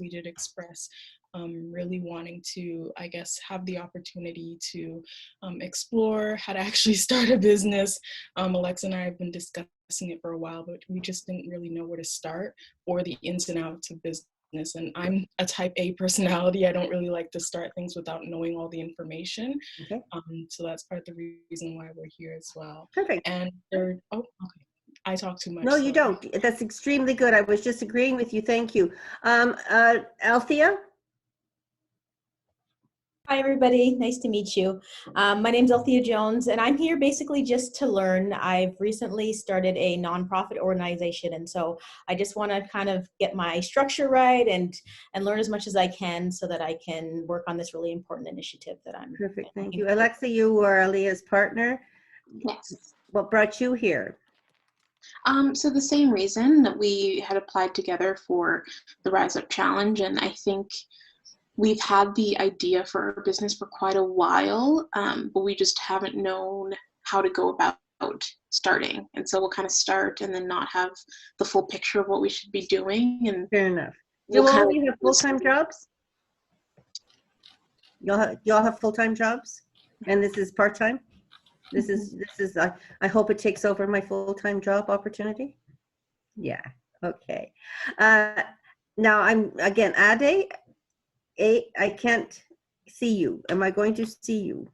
we did express really wanting to, I guess, have the opportunity to explore how to actually start a business. Alexa and I have been discussing it for a while, but we just didn't really know where to start or the ins and outs of business. And I'm a type A personality. I don't really like to start things without knowing all the information. Okay. So that's part of the reason why we're here as well. Perfect. And third, oh, okay. I talk too much. No, you don't. That's extremely good. I was just agreeing with you. Thank you. Althea? Hi, everybody. Nice to meet you. My name is Althea Jones, and I'm here basically just to learn. I've recently started a nonprofit organization, and so I just want to kind of get my structure right and learn as much as I can so that I can work on this really important initiative that I'm. Perfect. Thank you. Alexa, you were Alea's partner. Yes. What brought you here? So the same reason that we had applied together for the Rise Up Challenge, and I think we've had the idea for our business for quite a while, but we just haven't known how to go about starting. And so we'll kind of start and then not have the full picture of what we should be doing. And fair enough. You all have full-time jobs? Y'all have full-time jobs? And this is part-time? This is I hope it takes over my full-time job opportunity. Yeah. Okay. Now I'm again, Ade. I can't see you. Am I going to see you?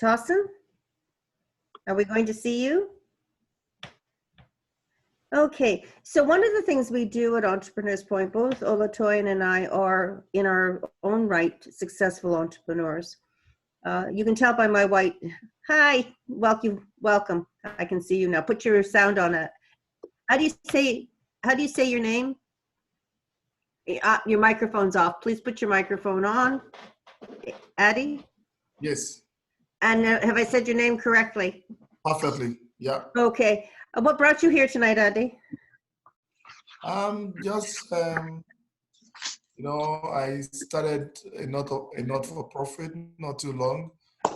Tossin? Are we going to see you? Okay, so one of the things we do at Entrepreneurs Point, both Olatoyan and I are in our own right successful entrepreneurs. You can tell by my white, hi, welcome. I can see you now. Put your sound on it. How do you say your name? Your microphone's off. Please put your microphone on. Adi? Yes. And have I said your name correctly? Perfectly, yeah. Okay. What brought you here tonight, Adi? You know, I started a not-for-profit not too long. I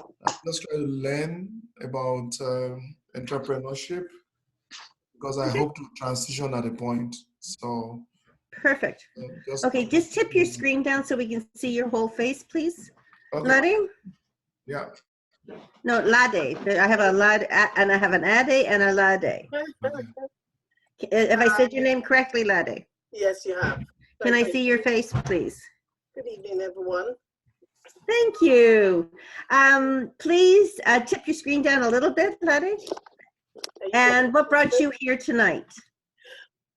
just try to learn about entrepreneurship because I hope to transition at a point. So. Perfect. Okay, just tip your screen down so we can see your whole face, please. Okay. Lade? Yeah. No, Lade. I have a Lade, and I have an Ade and a Lade. Okay. Have I said your name correctly, Lade? Yes, you have. Can I see your face, please? Good evening, everyone. Thank you. Please tip your screen down a little bit, Lade. And what brought you here tonight?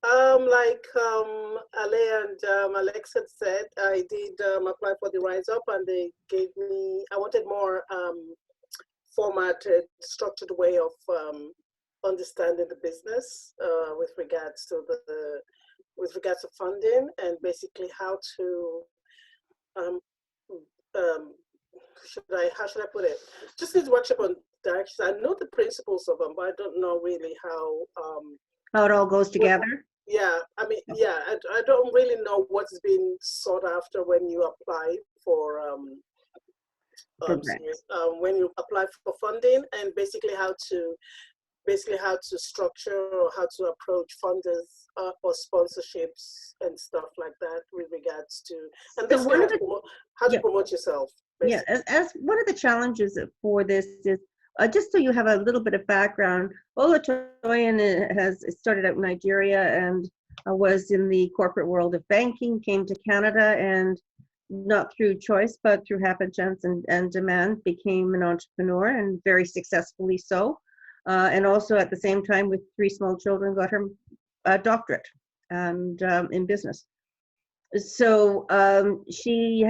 Like Ale and Alexa said, I did apply for the Rise Up, and they gave me, I wanted more formatted, structured way of understanding the business with regards to funding, and basically how to how should I put it? Just need to workshop on directions. I know the principles of them, but I don't know really how it all goes together. Yeah, I mean, yeah, I don't really know what's being sought after when you apply for when you apply for funding, and basically how to structure or how to approach funders or sponsorships and stuff like that with regards to, and basically how to promote yourself. Basically. Yeah, as one of the challenges for this is, just so you have a little bit of background, Olatoyan has started out in Nigeria and was in the corporate world of banking, came to Canada, and not through choice, but through happenstance and demand, became an entrepreneur, and very successfully so. And also at the same time, with 3 small children, got her doctorate and in business. So she's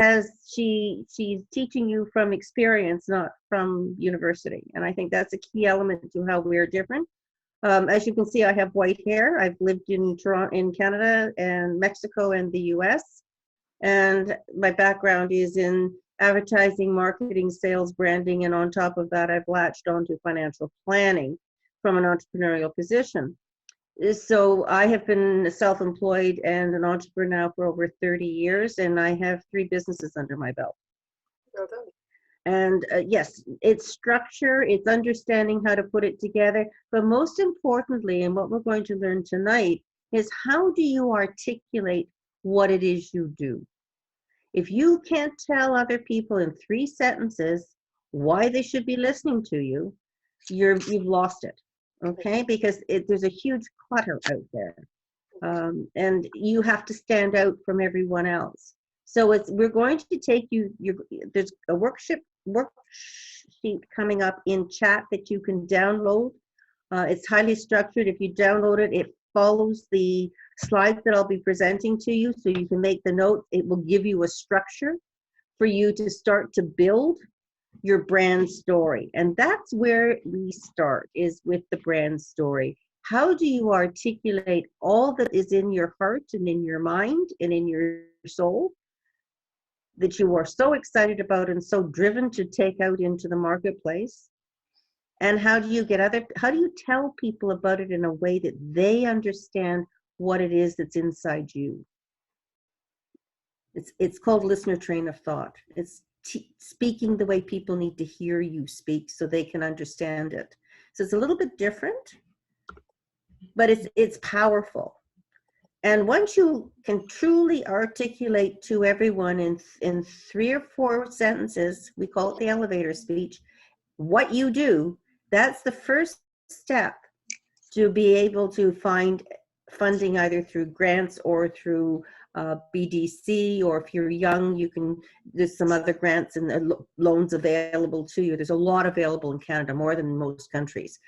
teaching you from experience, not from university. And I think that's a key element to how we're different. As you can see, I have white hair. I've lived in Toronto, in Canada and Mexico and the US. And my background is in advertising, marketing, sales, branding, and on top of that, I've latched onto financial planning from an entrepreneurial position. So I have been self-employed and an entrepreneur now for over 30 years, and I have 3 businesses under my belt. Well done. And yes, it's structure, it's understanding how to put it together. But most importantly, and what we're going to learn tonight, is how do you articulate what it is you do? If you can't tell other people in 3 sentences why they should be listening to you, you've lost it, okay? Because there's a huge clutter out there. And you have to stand out from everyone else. So we're going to take you, there's a worksheet coming up in chat that you can download. It's highly structured. If you download it, it follows the slides that I'll be presenting to you, so you can make the notes. It will give you a structure for you to start to build your brand story. And that's where we start, is with the brand story. How do you articulate all that is in your heart and in your mind and in your soul that you are so excited about and so driven to take out into the marketplace? And how do you tell people about it in a way that they understand what it is that's inside you? It's called listener train of thought. It's speaking the way people need to hear you speak so they can understand it. So it's a little bit different, but it's powerful. And once you can truly articulate to everyone in 3 or 4 sentences, we call it the elevator speech, what you do, that's the first step to be able to find funding either through grants or through BDC, or if you're young, there's some other grants and loans available to you. There's a lot available in Canada, more than most countries.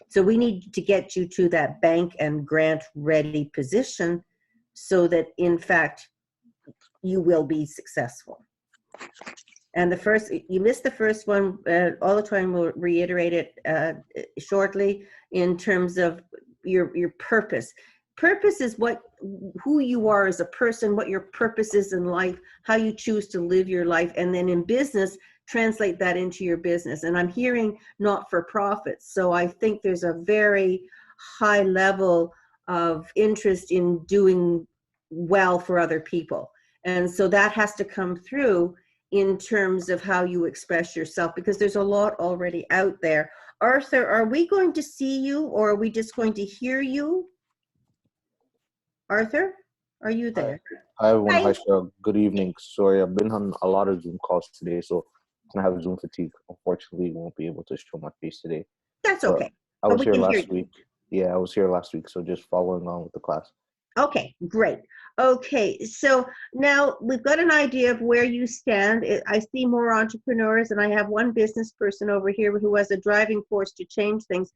So we need to get you to that bank and grant ready position so that in fact you will be successful. And you missed the first one. All the time we'll reiterate it shortly in terms of your purpose. Purpose is who you are as a person, what your purpose is in life, how you choose to live your life, and then in business, translate that into your business. And I'm hearing not-for-profits, so I think there's a very high level of interest in doing well for other people. And so that has to come through in terms of how you express yourself, because there's a lot already out there. Arthur, are we going to see you, or are we just going to hear you? Arthur, are you there? Hi everyone. Hi. Hi, Cheryl. Good evening. Sorry, I've been on a lot of Zoom calls today, so I have Zoom fatigue. Unfortunately, won't be able to show my face today. That's But okay. I was here can hear last you. week. Yeah, I was here last week, so just following on with the class. Okay, great. Okay, so now we've got an idea of where you stand. I see more entrepreneurs, and I have one business person over here who has a driving force to change things.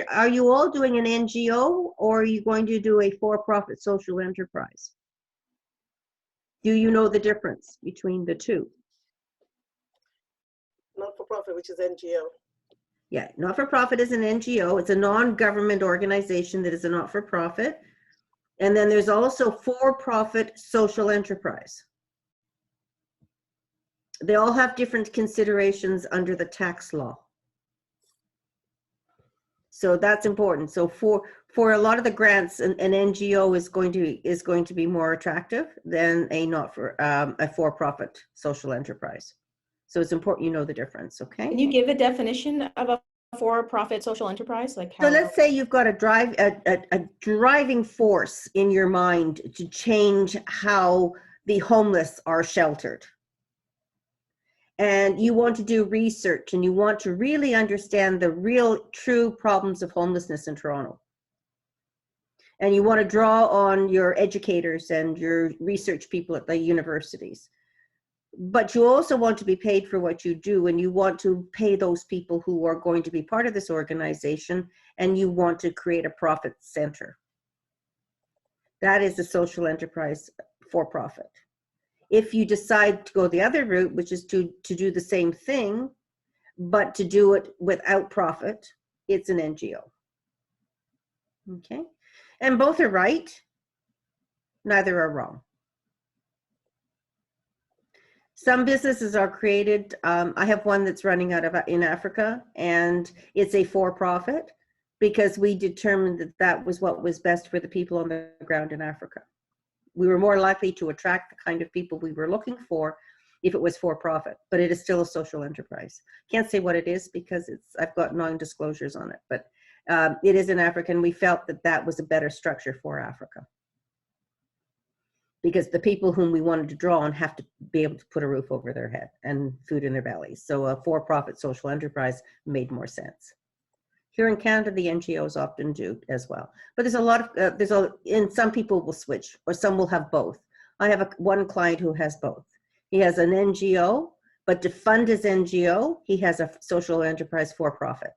Are you all doing an NGO, or are you going to do a for-profit social enterprise? Do you know the difference between the two? Not-for-profit, which is NGO. Yeah, not-for-profit is an NGO. It's a non-government organization that is a not-for-profit. And then there's also for-profit social enterprise. They all have different considerations under the tax law. So that's important. So for a lot of the grants, an NGO is going to be more attractive than a for-profit social enterprise. So it's important you know the difference, okay? Can you give a definition of a for-profit social enterprise? Like how? So let's say you've got a driving force in your mind to change how the homeless are sheltered. And you want to do research, and you want to really understand the real true problems of homelessness in Toronto. And you want to draw on your educators and your research people at the universities. But you also want to be paid for what you do, and you want to pay those people who are going to be part of this organization, and you want to create a profit center. That is a social enterprise for profit. If you decide to go the other route, which is to do the same thing, but to do it without profit, it's an NGO. Okay? And both are right, neither are wrong. Some businesses are created, I have one that's running in Africa, and it's a for-profit because we determined that that was what was best for the people on the ground in Africa. We were more likely to attract the kind of people we were looking for if it was for profit, but it is still a social enterprise. Can't say what it is because I've got non-disclosures on it, but it is in Africa, and we felt that that was a better structure for Africa. Because the people whom we wanted to draw on have to be able to put a roof over their head and food in their bellies. So a for-profit social enterprise made more sense. Here in Canada, the NGOs often do as well. But there's a lot of, and some people will switch, or some will have both. I have one client who has both. He has an NGO, but to fund his NGO, he has a social enterprise for profit.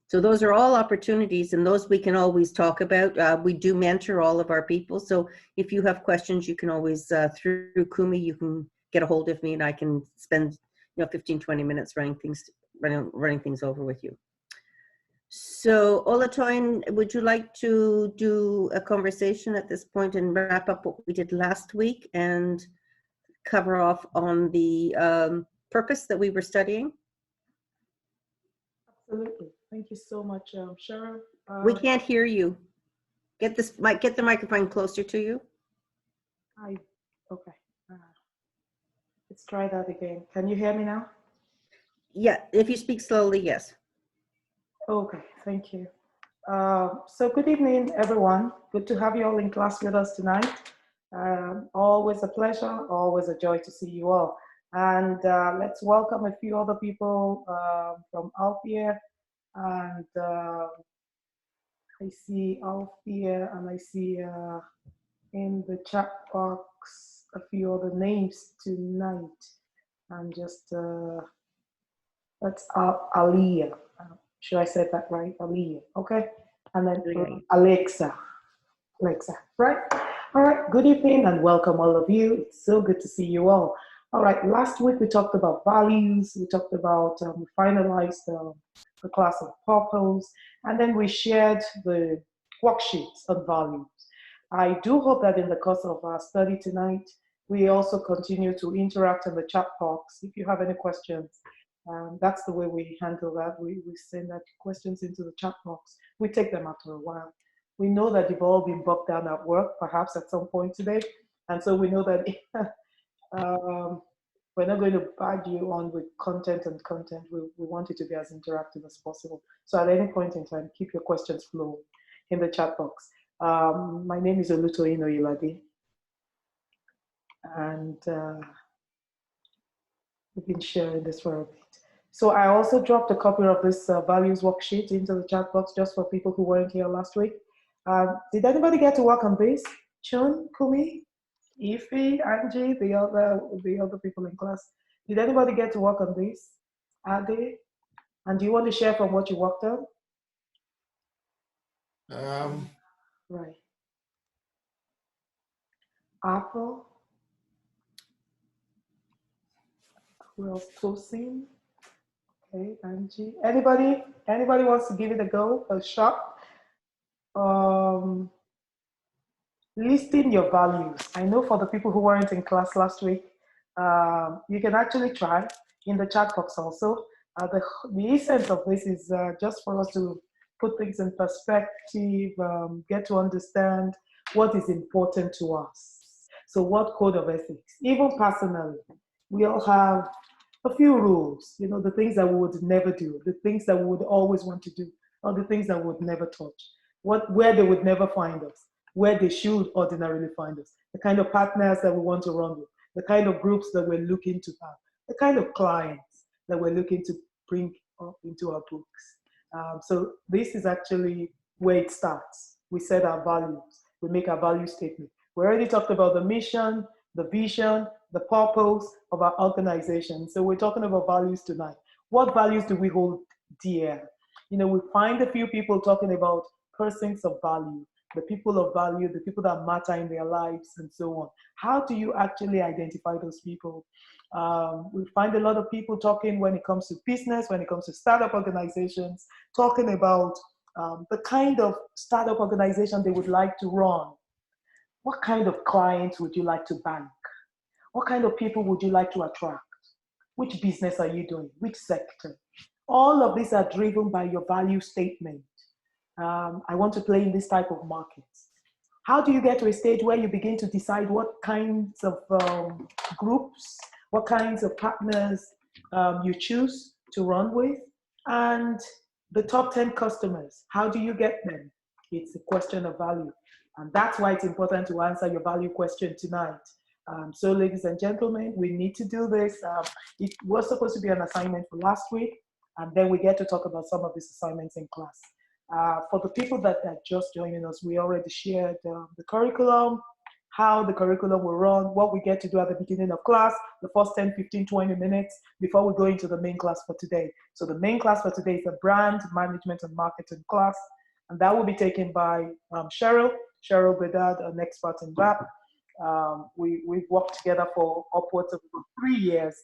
So those are all opportunities, and those we can always talk about. We do mentor all of our people. So if you have questions, you can always, through Kumi, you can get a hold of me, and I can spend 15, 20 minutes running things over with you. So Olatoyin, would you like to do a conversation at this point and wrap up what we did last week and cover off on the purpose that we were studying? Absolutely. Thank you so much, Cheryl. We can't hear you. Get the microphone closer to you. Okay. Let's try that again. Can you hear me now? Yeah, if you speak slowly, yes. Okay, thank you. So good evening, everyone. Good to have you all in class with us tonight. Always a pleasure, always a joy to see you all. And let's welcome a few other people from Althea. And I see Althea, and I see in the chat box a few other names tonight. And just, that's Aliyah. Should I say that right? Aliyah, okay? And then Alexa, right? All right, good evening and welcome all of you. It's so good to see you all. All right, last week we talked about values, we talked about, we finalized the class of purpose, and then we shared the worksheets on values. I do hope that in the course of our study tonight, we also continue to interact in the chat box. If you have any questions, that's the way we handle that. We send that questions into the chat box. We take them after a while. We know that you've all been bogged down at work, perhaps at some point today. And so we know that we're not going to badge you on with content and content. We want it to be as interactive as possible. So at any point in time, keep your questions flowing in the chat box. My name is Olutoyin Oyelade. And we've been sharing this for a bit. So I also dropped a copy of this values worksheet into the chat box just for people who weren't here last week. Did anybody get to work on this? Chun, Kumi, Ife, Angie, the other people in class. Did anybody get to work on this? Ade? And do you want to share from what you worked on? Right. Apple. Who else? Tosin. Okay, Angie. Anybody wants to give it a go, a shot? Listing your values. I know for the people who weren't in class last week, you can actually try in the chat box also. The essence of this is just for us to put things in perspective, get to understand what is important to us. So what code of ethics? Even personally, we all have a few rules, the things that we would never do, the things that we would always want to do, or the things that we would never touch, where they would never find us, where they should ordinarily find us, the kind of partners that we want to run with, the kind of groups that we're looking to have, the kind of clients that we're looking to bring up into our books. So this is actually where it starts. We set our values, we make our value statement. We already talked about the mission, the vision, the purpose of our organization. So we're talking about values tonight. What values do we hold dear? We find a few people talking about persons of value, the people of value, the people that matter in their lives, and so on. How do you actually identify those people? We find a lot of people talking when it comes to business, when it comes to startup organizations, talking about the kind of startup organization they would like to run. What kind of clients would you like to bank? What kind of people would you like to attract? Which business are you doing? Which sector? All of these are driven by your value statement. I want to play in this type of market. how do you get to a stage where you begin to decide what kinds of groups, what kinds of partners you choose to run with? And the top 10 customers, how do you get them? It's a question of value. And that's why it's important to answer your value question tonight. So ladies and gentlemen, we need to do this. It was supposed to be an assignment for last week, and then we get to talk about some of these assignments in class. For the people that are just joining us, we already shared the curriculum, how the curriculum will run, what we get to do at the beginning of class, the first 10, 15, 20 minutes before we go into the main class for today. So the main class for today is a brand management and marketing class, and that will be taken by Cheryl Bedard, an expert in that. We've worked together for upwards of 3 years,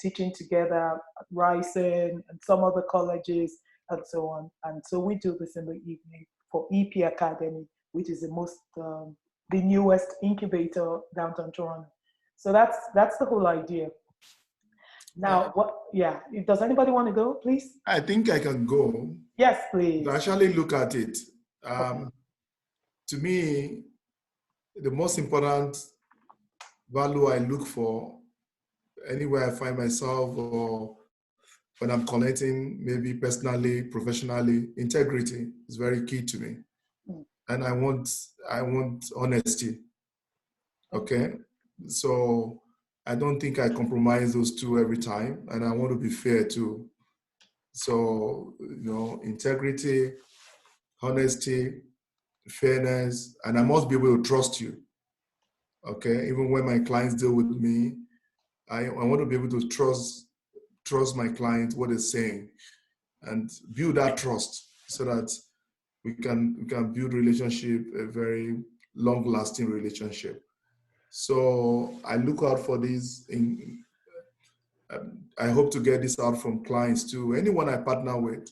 teaching together at Ryerson and some other colleges and so on. And so we do this in the evening for EP Academy, which is the newest incubator downtown Toronto. So that's the whole idea. Now, does anybody want to go, please? I think I can go. Yes, please. To actually look at it. To me, the most important value I look for anywhere I find myself or when I'm connecting, maybe personally, professionally, integrity is very key to me. And I want honesty. Okay? So I don't think I compromise those two every time, and I want to be fair too. So, integrity, honesty, fairness, and I must be able to trust you. Okay? Even when my clients deal with me, I want to be able to trust my client, what they're saying, and build that trust so that we can build relationship, a very long-lasting relationship. So I look out for this. I hope to get this out from clients too. Anyone I partner with,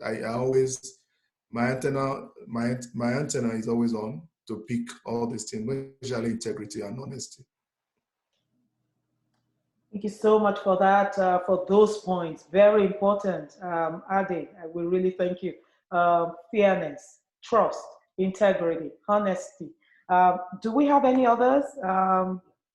I always my antenna is always on to pick all these things, especially integrity and honesty. Thank you so much for that, for those points. Very important. Ade, I will really thank you. Fairness, trust, integrity, honesty. Do we have any others?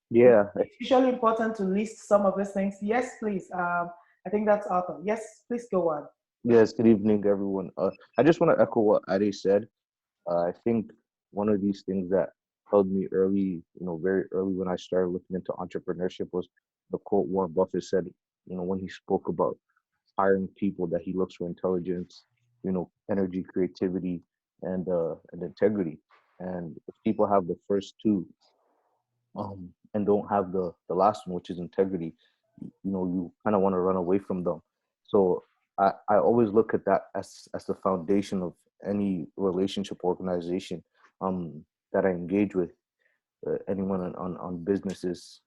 Yeah. It's usually important to list some of these things. Yes, please. I think that's Arthur. Yes, please go on. Yes, good evening, everyone. I just want to echo what Ade said. I think one of these things that held me early, very early when I started looking into entrepreneurship was the quote Warren Buffett said, when he spoke about hiring people, that he looks for intelligence, energy, creativity, and integrity. And if people have the first two, and don't have the last one, which is integrity, you kind of want to run away from them. So I always look at that as the foundation of any relationship organization that I engage with. Anyone on businesses,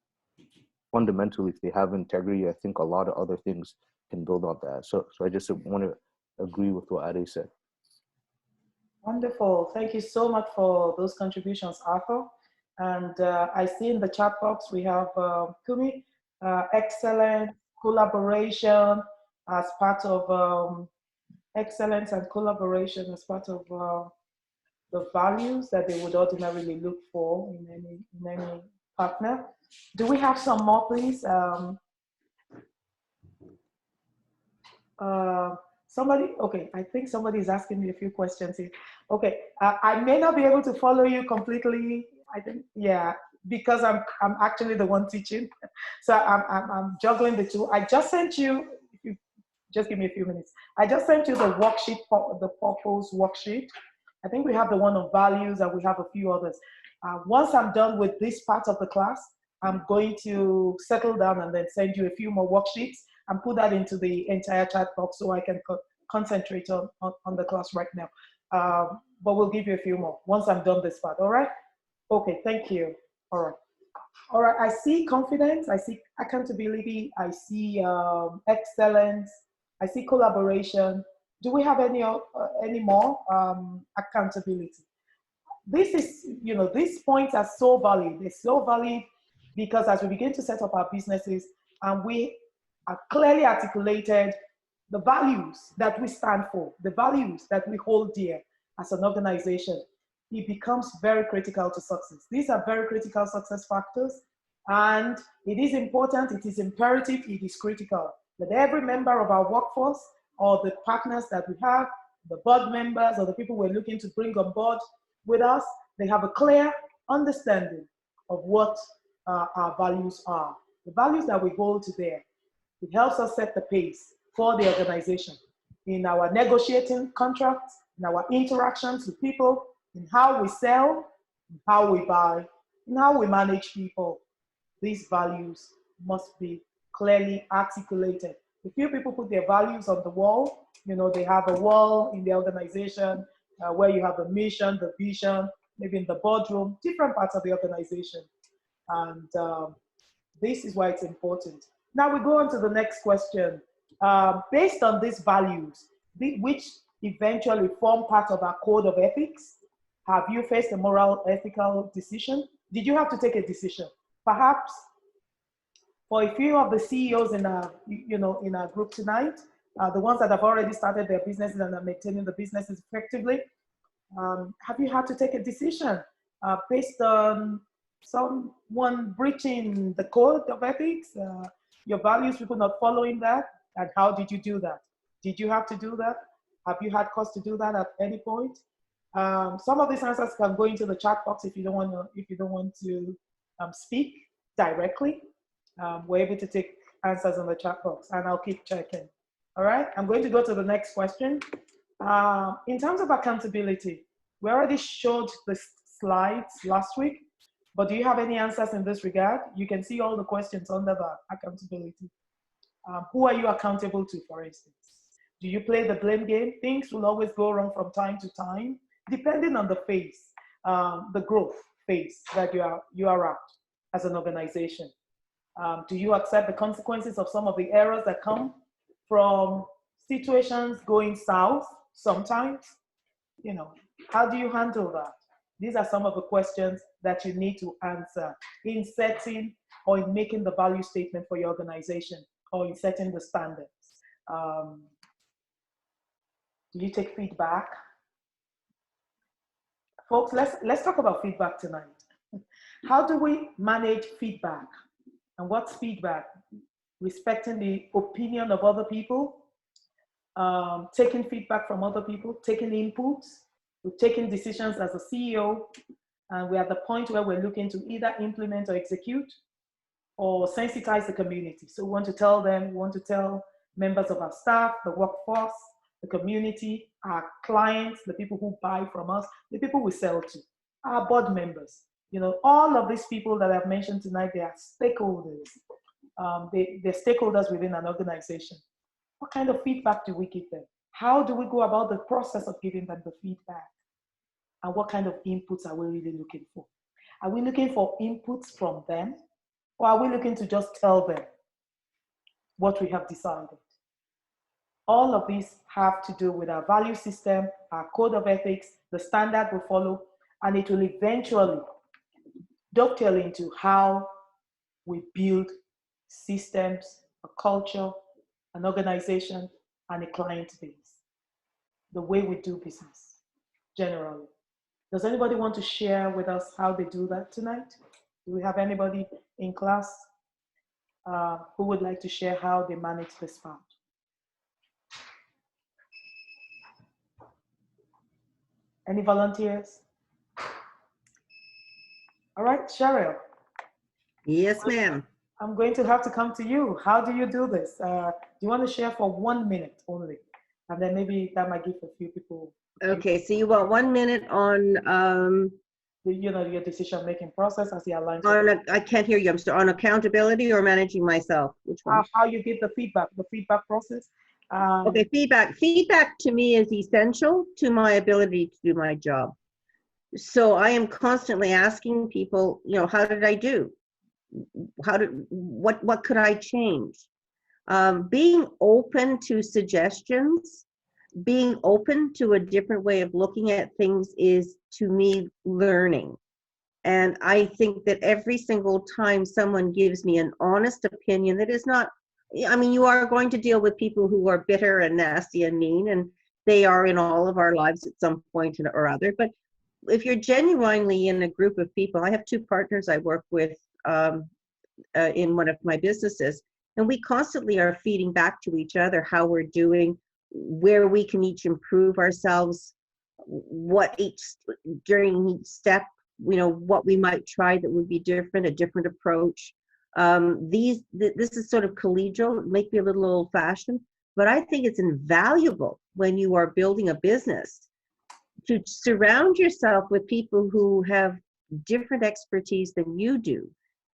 fundamentally, if they have integrity, I think a lot of other things can build on that. So I just want to agree with what Ade said. Wonderful. Thank you so much for those contributions, Arthur. And I see in the chat box we have Kumi, excellent collaboration as part of excellence and collaboration as part of the values that they would ordinarily look for in any partner. Do we have some more, please? Somebody, okay, I think somebody is asking me a few questions here. Okay, I may not be able to follow you completely. I think, yeah, because I'm actually the one teaching. So I'm juggling the two. I just sent you, if you just give me a few minutes. I just sent you the worksheet, the purpose worksheet. I think we have the one on values and we have a few others. Once I'm done with this part of the class, I'm going to settle down and then send you a few more worksheets and put that into the entire chat box so I can concentrate on the class right now. But we'll give you a few more once I'm done this part, all right? Okay, thank you. All right. All right, I see confidence, I see accountability, I see excellence, I see collaboration. Do we have any more? Accountability. This is, these points are so valid. They're so valid because as we begin to set up our businesses and we are clearly articulated the values that we stand for, the values that we hold dear as an organization, it becomes very critical to success. These are very critical success factors, and it is important, it is imperative, it is critical that every member of our workforce or the partners that we have, the board members or the people we're looking to bring on board with us, they have a clear understanding of what our values are. The values that we hold to there, it helps us set the pace for the organization in our negotiating contracts, in our interactions with people, in how we sell, in how we buy, in how we manage people. These values must be clearly articulated. A few people put their values on the wall. You know, they have a wall in the organization where you have the mission, the vision, maybe in the boardroom, different parts of the organization. And this is why it's important. Now we go on to the next question. Based on these values, which eventually form part of our code of ethics, have you faced a moral, ethical decision? Did you have to take a decision? Perhaps for a few of the CEOs in our group tonight, the ones that have already started their businesses and are maintaining the businesses effectively, have you had to take a decision based on someone breaching the code of ethics, your values, people not following that, and how did you do that? Did you have to do that? Have you had cause to do that at any point? Some of these answers can go into the chat box if you don't want to speak directly. We're able to take answers in the chat box, and I'll keep checking. All right, I'm going to go to the next question. In terms of accountability, we already showed the slides last week, but do you have any answers in this regard? You can see all the questions under the accountability. Who are you accountable to, for instance? Do you play the blame game? Things will always go wrong from time to time, depending on the phase, the growth phase that you are at as an organization. Do you accept the consequences of some of the errors that come from situations going south sometimes? You know, how do you handle that? These are some of the questions that you need to answer in setting or in making the value statement for your organization or in setting the standards. Do you take feedback? Folks, let's talk about feedback tonight. How do we manage feedback? And what's feedback? Respecting the opinion of other people, taking feedback from other people, taking inputs. We're taking decisions as a CEO, and we're at the point where we're looking to either implement or execute or sensitize the community. So we want to tell them, we want to tell members of our staff, the workforce, the community, our clients, the people who buy from us, the people we sell to, our board members. You know, all of these people that I've mentioned tonight, they are stakeholders. They're stakeholders within an organization. What kind of feedback do we give them? How do we go about the process of giving them the feedback? And what kind of inputs are we really looking for? Are we looking for inputs from them? Or are we looking to just tell them what we have decided? All of these have to do with our value system, our code of ethics, the standard we follow, and it will eventually dovetail into how we build systems, a culture, an organization, and a client base. The way we do business, generally. Does anybody want to share with us how they do that tonight? Do we have anybody in class who would like to share how they manage this part? Any volunteers? All right, Cheryl. Yes, ma'am. I'm going to have to come to you. How do you do this? Do you want to share for 1 minute only? And then maybe that might give a few people. Okay, so you want 1 minute on your decision-making process as you align. I can't hear you. I'm still on accountability or managing myself. Which one? How you give the feedback process. Okay, feedback. Feedback to me is essential to my ability to do my job. So I am constantly asking people, you know, how did I do? What could I change? Being open to suggestions, being open to a different way of looking at things is, to me, learning. And I think that every single time someone gives me an honest opinion that is not, I mean, you are going to deal with people who are bitter and nasty and mean, and they are in all of our lives at some point or other. But if you're genuinely in a group of people, I have two partners I work with in one of my businesses, and we constantly are feeding back to each other how we're doing, where we can each improve ourselves, what each during each step, what we might try that would be different, a different approach. This is sort of collegial, it might be a little old-fashioned, but I think it's invaluable when you are building a business to surround yourself with people who have different expertise than you do,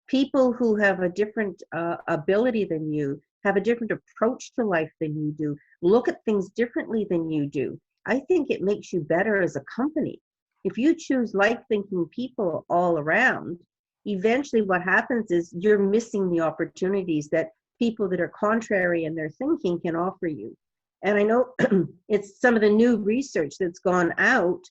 people who have a different ability than you, have a different approach to life than you do, look at things differently than you do. I think it makes you better as a company. If you choose like-thinking people all around, eventually what happens is you're missing the opportunities that people that are contrary in their thinking can offer you. And I know it's some of the new research that's gone out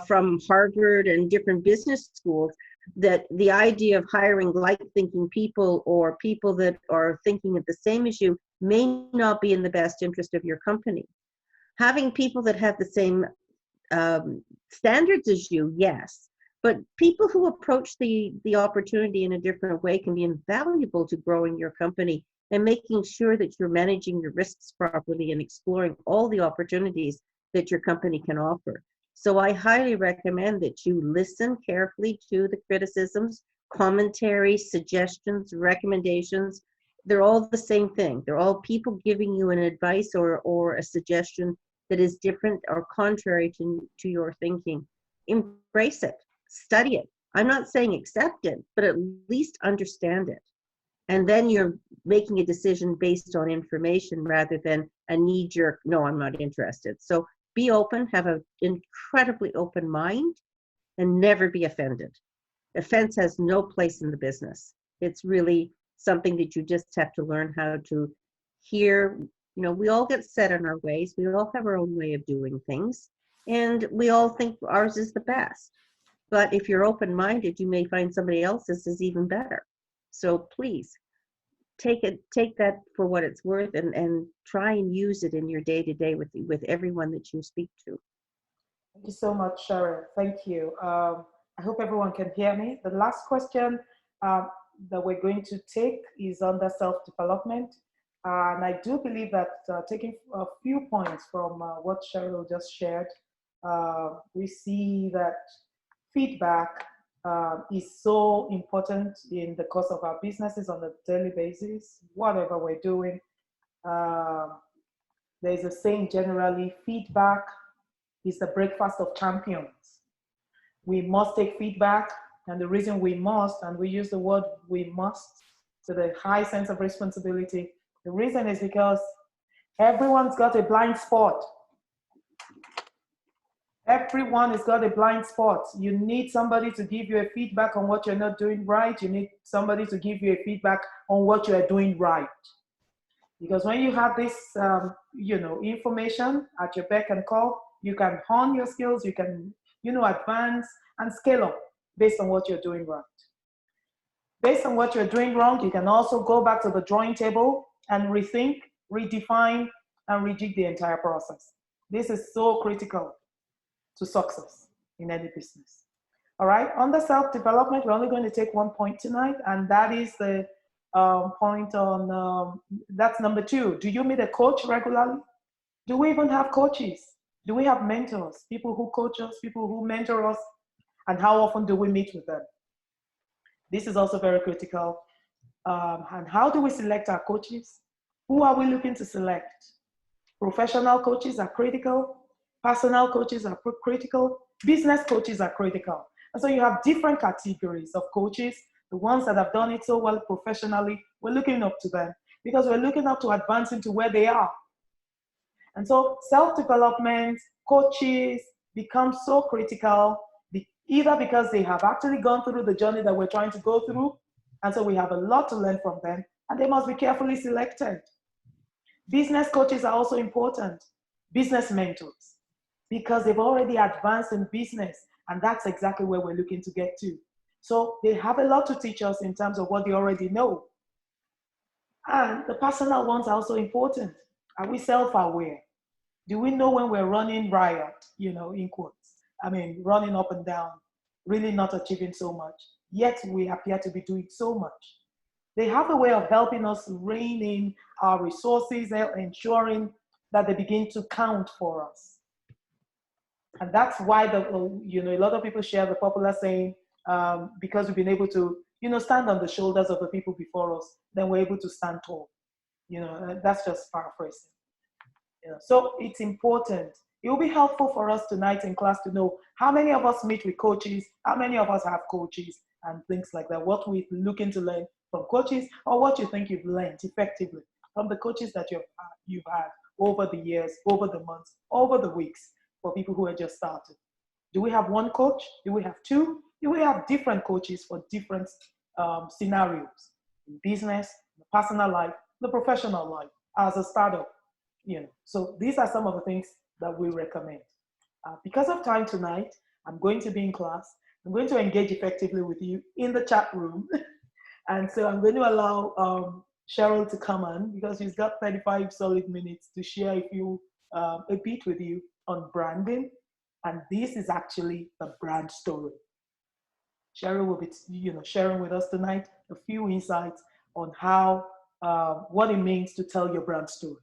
from Harvard and different business schools, that the idea of hiring like-thinking people or people that are thinking the same as you may not be in the best interest of your company. Having people that have the same standards as you, yes, but people who approach the opportunity in a different way can be invaluable to growing your company and making sure that you're managing your risks properly and exploring all the opportunities that your company can offer. So I highly recommend that you listen carefully to the criticisms, commentary, suggestions, recommendations. They're all the same thing. They're all people giving you an advice or a suggestion that is different or contrary to your thinking. Embrace it, study it. I'm not saying accept it, but at least understand it. And then you're making a decision based on information rather than a knee-jerk, no, I'm not interested. So be open, have an incredibly open mind, and never be offended. Offense has no place in the business. It's really something that you just have to learn how to hear. We all get set in our ways. We all have our own way of doing things, and we all think ours is the best. But if you're open-minded, you may find somebody else's is even better. So please take that for what it's worth, and try and use it in your day-to-day with everyone that you speak to. Thank you so much, Sharon. Thank you. I hope everyone can hear me. The last question that we're going to take is under self-development. And I do believe that taking a few points from what Cheryl just shared, we see that feedback is so important in the course of our businesses on a daily basis, whatever we're doing. There's a saying generally, feedback is the breakfast of champions. We must take feedback, and the reason we must, and we use the word we must to the high sense of responsibility, the reason is because everyone's got a blind spot. Everyone has got a blind spot. You need somebody to give you a feedback on what you're not doing right. You need somebody to give you a feedback on what you're doing right. Because when you have this, information at your beck and call, you can hone your skills, you can, advance and scale up based on what you're doing right. Based on what you're doing wrong, you can also go back to the drawing table and rethink, redefine, and rejig the entire process. This is so critical to success in any business. All right, under self-development, we're only going to take one point tonight, and that is the point on, that's number 2. Do you meet a coach regularly? Do we even have coaches? Do we have mentors, people who coach us, people who mentor us, and how often do we meet with them? This is also very critical. And how do we select our coaches? Who are we looking to select? Professional coaches are critical. Personal coaches are critical. Business coaches are critical. And so you have different categories of coaches. The ones that have done it so well professionally, we're looking up to them because we're looking up to advance into where they are. And so self-development coaches become so critical, either because they have actually gone through the journey that we're trying to go through, and so we have a lot to learn from them, and they must be carefully selected. Business coaches are also important. Business mentors, because they've already advanced in business, and that's exactly where we're looking to get to. So they have a lot to teach us in terms of what they already know. And the personal ones are also important. Are we self-aware? Do we know when we're running riot, in quotes? running up and down, really not achieving so much. Yet we appear to be doing so much. They have a way of helping us rein in our resources and ensuring that they begin to count for us. And that's why a lot of people share the popular saying, because we've been able to, stand on the shoulders of the people before us, then we're able to stand tall. That's just paraphrasing. So it's important. It will be helpful for us tonight in class to know how many of us meet with coaches, how many of us have coaches, and things like that. What we're looking to learn from coaches, or what you think you've learned effectively from the coaches that you've had over the years, over the months, over the weeks, for people who are just started. Do we have one coach? Do we have two? Do we have different coaches for different scenarios in business, the personal life, the professional life, as a startup? So these are some of the things that we recommend. Because of time tonight, I'm going to be in class. I'm going to engage effectively with you in the chat room. And so I'm going to allow Cheryl to come on, because she's got 35 solid minutes to share a bit with you on branding. And this is actually the brand story. Cheryl will be sharing with us tonight a few insights on how what it means to tell your brand story,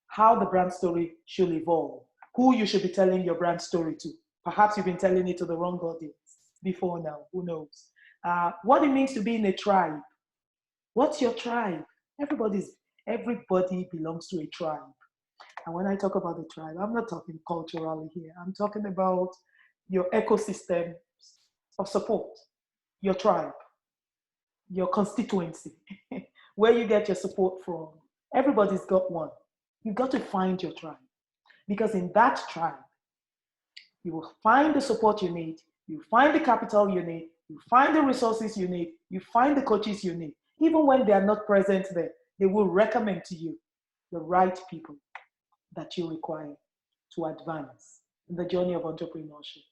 how the brand story should evolve, who you should be telling your brand story to. Perhaps you've been telling it to the wrong audience before now, who knows? What it means to be in a tribe. What's your tribe? Everybody belongs to a tribe. And when I talk about the tribe, I'm not talking culturally here. I'm talking about your ecosystem of support, your tribe, your constituency, where you get your support from. Everybody's got one. You've got to find your tribe, because in that tribe, you will find the support you need, you find the capital you need, you find the resources you need, you find the coaches you need. Even when they are not present there, they will recommend to you the right people that you require to advance in the journey of entrepreneurship.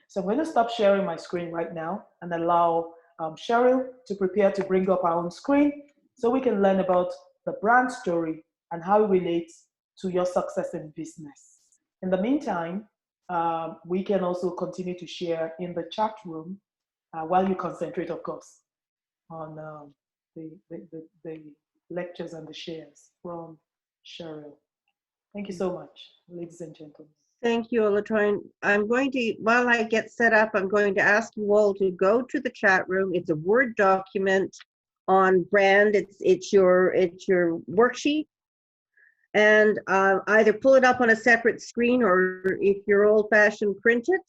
So I'm going to stop sharing my screen right now and allow Cheryl to prepare to bring up our own screen so we can learn about the brand story and how it relates to your success in business. In the meantime, we can also continue to share in the chat room while you concentrate, of course, on the lectures and the shares from Cheryl. Thank you so much, ladies and gentlemen. Thank you, Olatoyin. I'm going to, while I get set up, I'm going to ask you all to go to the chat room. It's a Word document on brand. It's your worksheet, and either pull it up on a separate screen, or if you're old-fashioned, print it,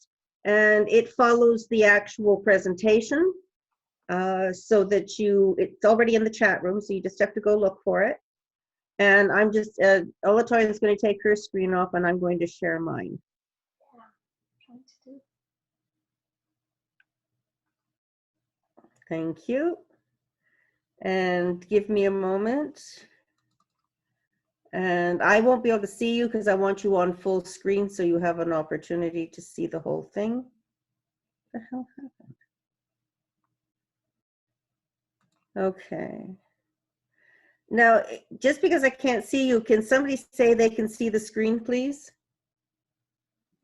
and it follows the actual presentation, so that it's already in the chat room, so you just have to go look for it. And I'm just, Olatoyin is going to take her screen off, and I'm going to share mine. Thank you. And give me a moment. And I won't be able to see you because I want you on full screen so you have an opportunity to see the whole thing. What the hell happened? Okay. Now, just because I can't see you, can somebody say they can see the screen, please?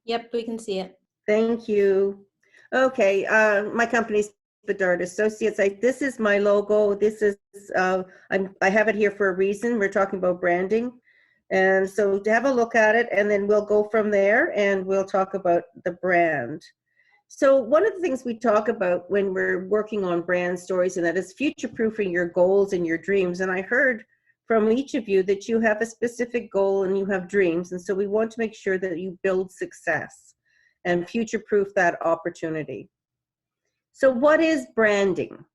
Yep, we can see it. Thank you. Okay, my company's Bedard Associates. This is my logo. This is, I have it here for a reason. We're talking about branding. And so to have a look at it, and then we'll go from there and we'll talk about the brand. So one of the things we talk about when we're working on brand stories, and that is future-proofing your goals and your dreams. And I heard from each of you that you have a specific goal and you have dreams. And so we want to make sure that you build success and future-proof that opportunity. So what is branding?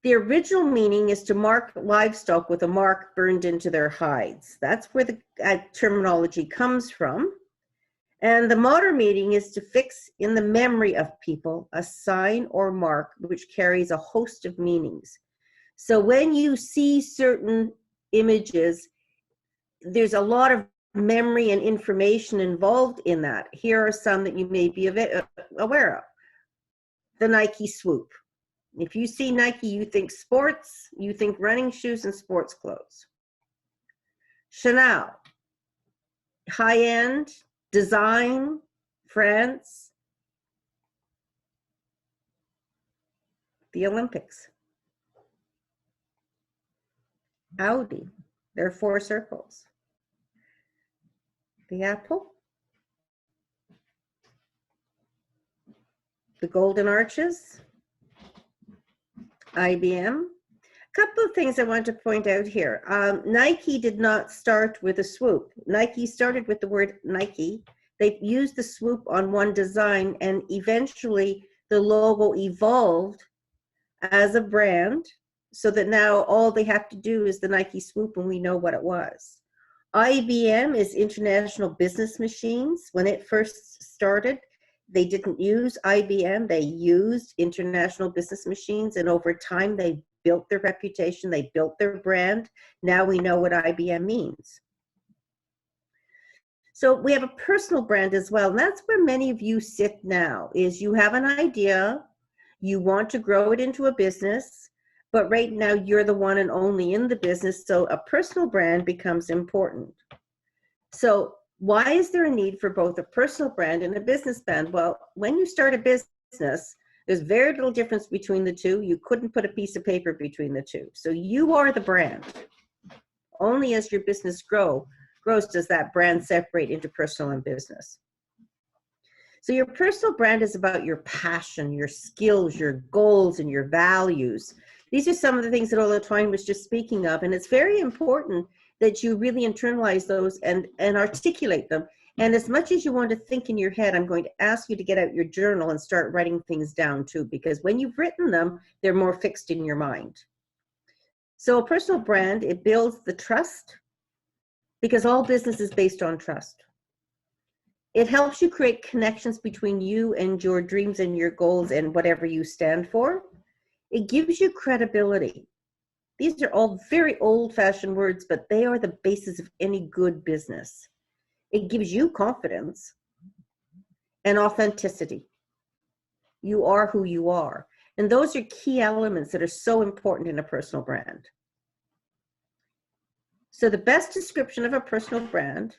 The original meaning is to mark livestock with a mark burned into their hides. That's where the terminology comes from. And the modern meaning is to fix in the memory of people a sign or mark which carries a host of meanings. So when you see certain images, there's a lot of memory and information involved in that. Here are some that you may be aware of. The Nike Swoop. If you see Nike, you think sports, you think running shoes and sports clothes. Chanel, high-end, design, France, the Olympics. Audi, there are 4 circles. The apple, the golden arches, IBM. A couple of things I want to point out here. Nike did not start with a swoop. Nike started with the word Nike. They used the swoop on one design, and eventually the logo evolved as a brand, so that now all they have to do is the Nike swoop and we know what it was. IBM is International Business Machines. When it first started, they didn't use IBM, they used International Business Machines, and over time they built their reputation, they built their brand. Now we know what IBM means. So we have a personal brand as well, and that's where many of you sit now, is you have an idea, you want to grow it into a business, but right now you're the one and only in the business, so a personal brand becomes important. So why is there a need for both a personal brand and a business brand? Well, when you start a business, there's very little difference between the two. You couldn't put a piece of paper between the two. So you are the brand. Only as your business grows does that brand separate into personal and business. So your personal brand is about your passion, your skills, your goals, and your values. These are some of the things that Ola Twine was just speaking of, and it's very important that you really internalize those and articulate them. And as much as you want to think in your head, I'm going to ask you to get out your journal and start writing things down too, because when you've written them, they're more fixed in your mind. So a personal brand, it builds the trust, because all business is based on trust. It helps you create connections between you and your dreams and your goals and whatever you stand for. It gives you credibility. These are all very old-fashioned words, but they are the basis of any good business. It gives you confidence and authenticity. You are who you are. And those are key elements that are so important in a personal brand. So the best description of a personal brand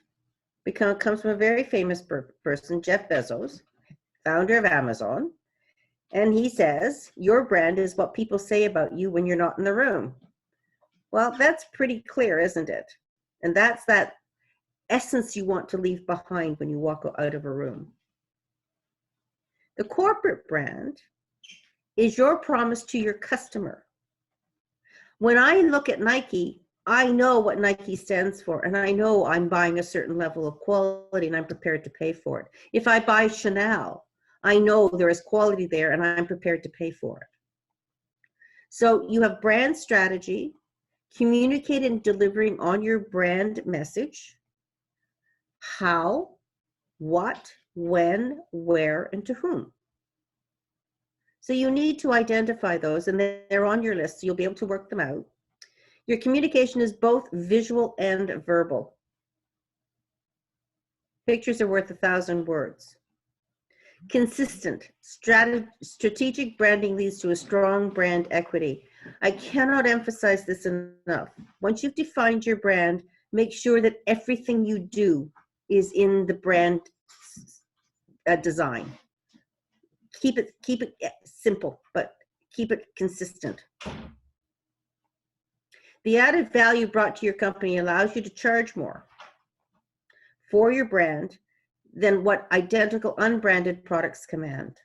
comes from a very famous person, Jeff Bezos, founder of Amazon. And he says, your brand is what people say about you when you're not in the room. Well, that's pretty clear, isn't it? And that's that essence you want to leave behind when you walk out of a room. The corporate brand is your promise to your customer. When I look at Nike, I know what Nike stands for, and I know I'm buying a certain level of quality and I'm prepared to pay for it. If I buy Chanel, I know there is quality there and I'm prepared to pay for it. So you have brand strategy, communicate and delivering on your brand message, how, what, when, where, and to whom. So you need to identify those, and they're on your list, so you'll be able to work them out. Your communication is both visual and verbal. Pictures are worth 1,000 words. Consistent, strategic branding leads to a strong brand equity. I cannot emphasize this enough. Once you've defined your brand, make sure that everything you do is in the brand design. Keep it simple, but keep it consistent. The added value brought to your company allows you to charge more for your brand than what identical unbranded products command.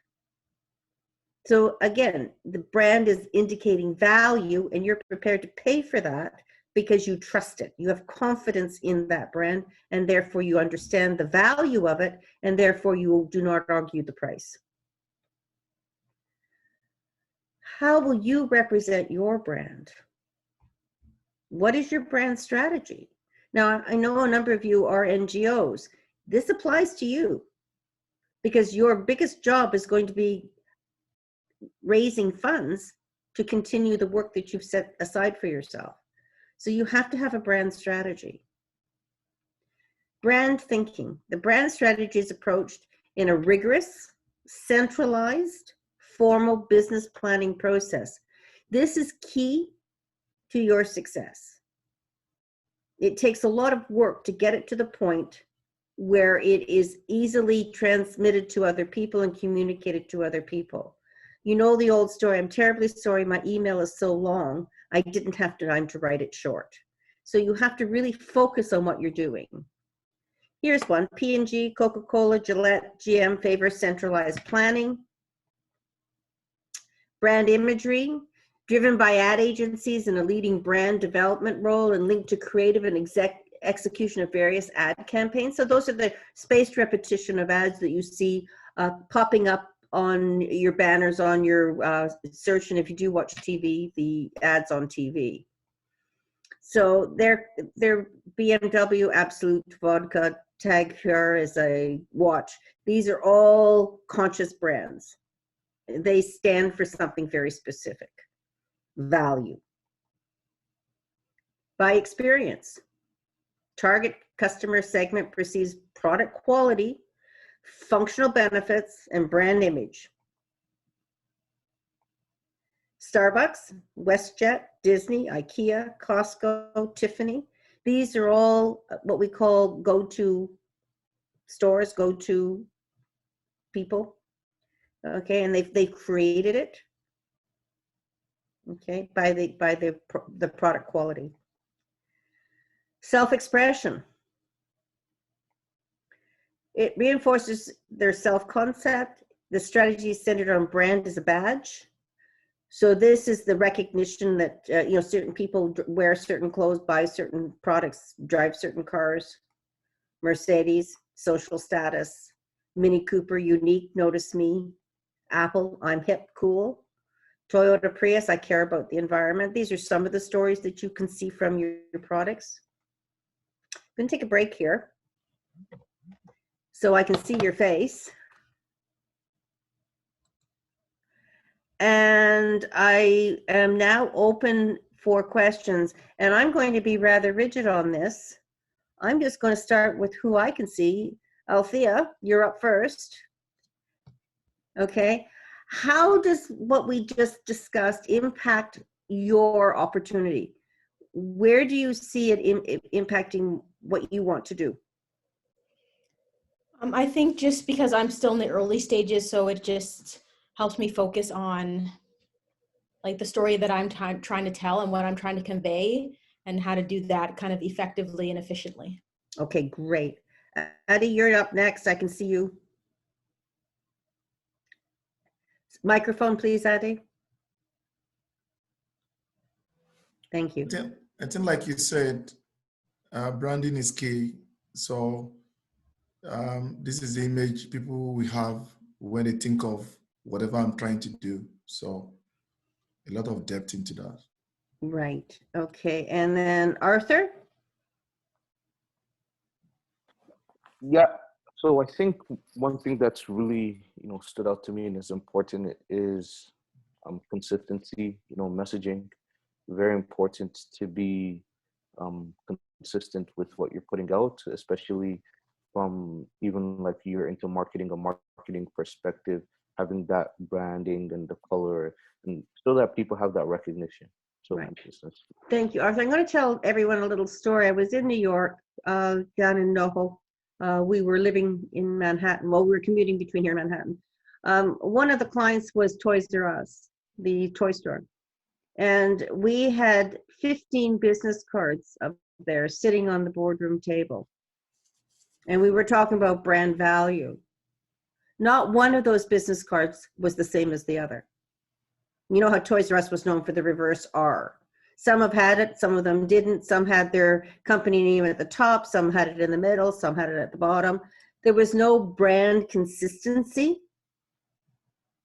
So again, the brand is indicating value and you're prepared to pay for that because you trust it. You have confidence in that brand and therefore you understand the value of it and therefore you do not argue the price. How will you represent your brand? What is your brand strategy? Now, I know a number of you are NGOs. This applies to you because your biggest job is going to be raising funds to continue the work that you've set aside for yourself. So you have to have a brand strategy. Brand thinking. The brand strategy is approached in a rigorous, centralized, formal business planning process. This is key to your success. It takes a lot of work to get it to the point where it is easily transmitted to other people and communicated to other people. You know the old story, I'm terribly sorry, my email is so long, I didn't have time to write it short. So you have to really focus on what you're doing. Here's one, P&G, Coca-Cola, Gillette, GM favor centralized planning. Brand imagery, driven by ad agencies in a leading brand development role and linked to creative and execution of various ad campaigns. So those are the spaced repetition of ads that you see popping up on your banners, on your search, and if you do watch TV, the ads on TV. So they're BMW, Absolute Vodka, Tag Heuer is a watch. These are all conscious brands. They stand for something very specific. Value. By experience. Target customer segment perceives product quality, functional benefits, and brand image. Starbucks, WestJet, Disney, IKEA, Costco, Tiffany. These are all what we call go-to stores, go-to people. Okay, and they've created it. Okay, by the product quality. Self-expression. It reinforces their self-concept. The strategy is centered on brand as a badge. So this is the recognition that you know, certain people wear certain clothes, buy certain products, drive certain cars. Mercedes, social status. Mini Cooper, unique, notice me. Apple, I'm hip, cool. Toyota Prius, I care about the environment. These are some of the stories that you can see from your products. I'm going to take a break here so I can see your face. And I am now open for questions, and I'm going to be rather rigid on this. I'm just going to start with who I can see. Althea, you're up first. Okay. How does what we just discussed impact your opportunity? Where do you see it impacting what you want to do? I think just because I'm still in the early stages, so it just helps me focus on like the story that I'm trying to tell and what I'm trying to convey and how to do that kind of effectively and efficiently. Okay, great. Addie, you're up next. I can see you. Microphone, please, Addie. Thank you. I think like you said, branding is key. So this is the image people will have when they think of whatever I'm trying to do. So a lot of depth into that. Right. Okay. And then Arthur? Yeah. So I think one thing that's really, stood out to me and is important is consistency, messaging. Very important to be consistent with what you're putting out, especially from even like you're into marketing, a marketing perspective, having that branding and the color, and so that people have that recognition. So right. Thank you, Arthur. I'm going to tell everyone a little story. I was in New York, down in NoHo. We were living in Manhattan. Well, we were commuting between here and Manhattan. One of the clients was Toys R Us, the toy store. And we had 15 business cards up there sitting on the boardroom table. And we were talking about brand value. Not one of those business cards was the same as the other. You know how Toys R Us was known for the reverse R. Some have had it, some of them didn't. Some had their company name at the top, some had it in the middle, some had it at the bottom. There was no brand consistency.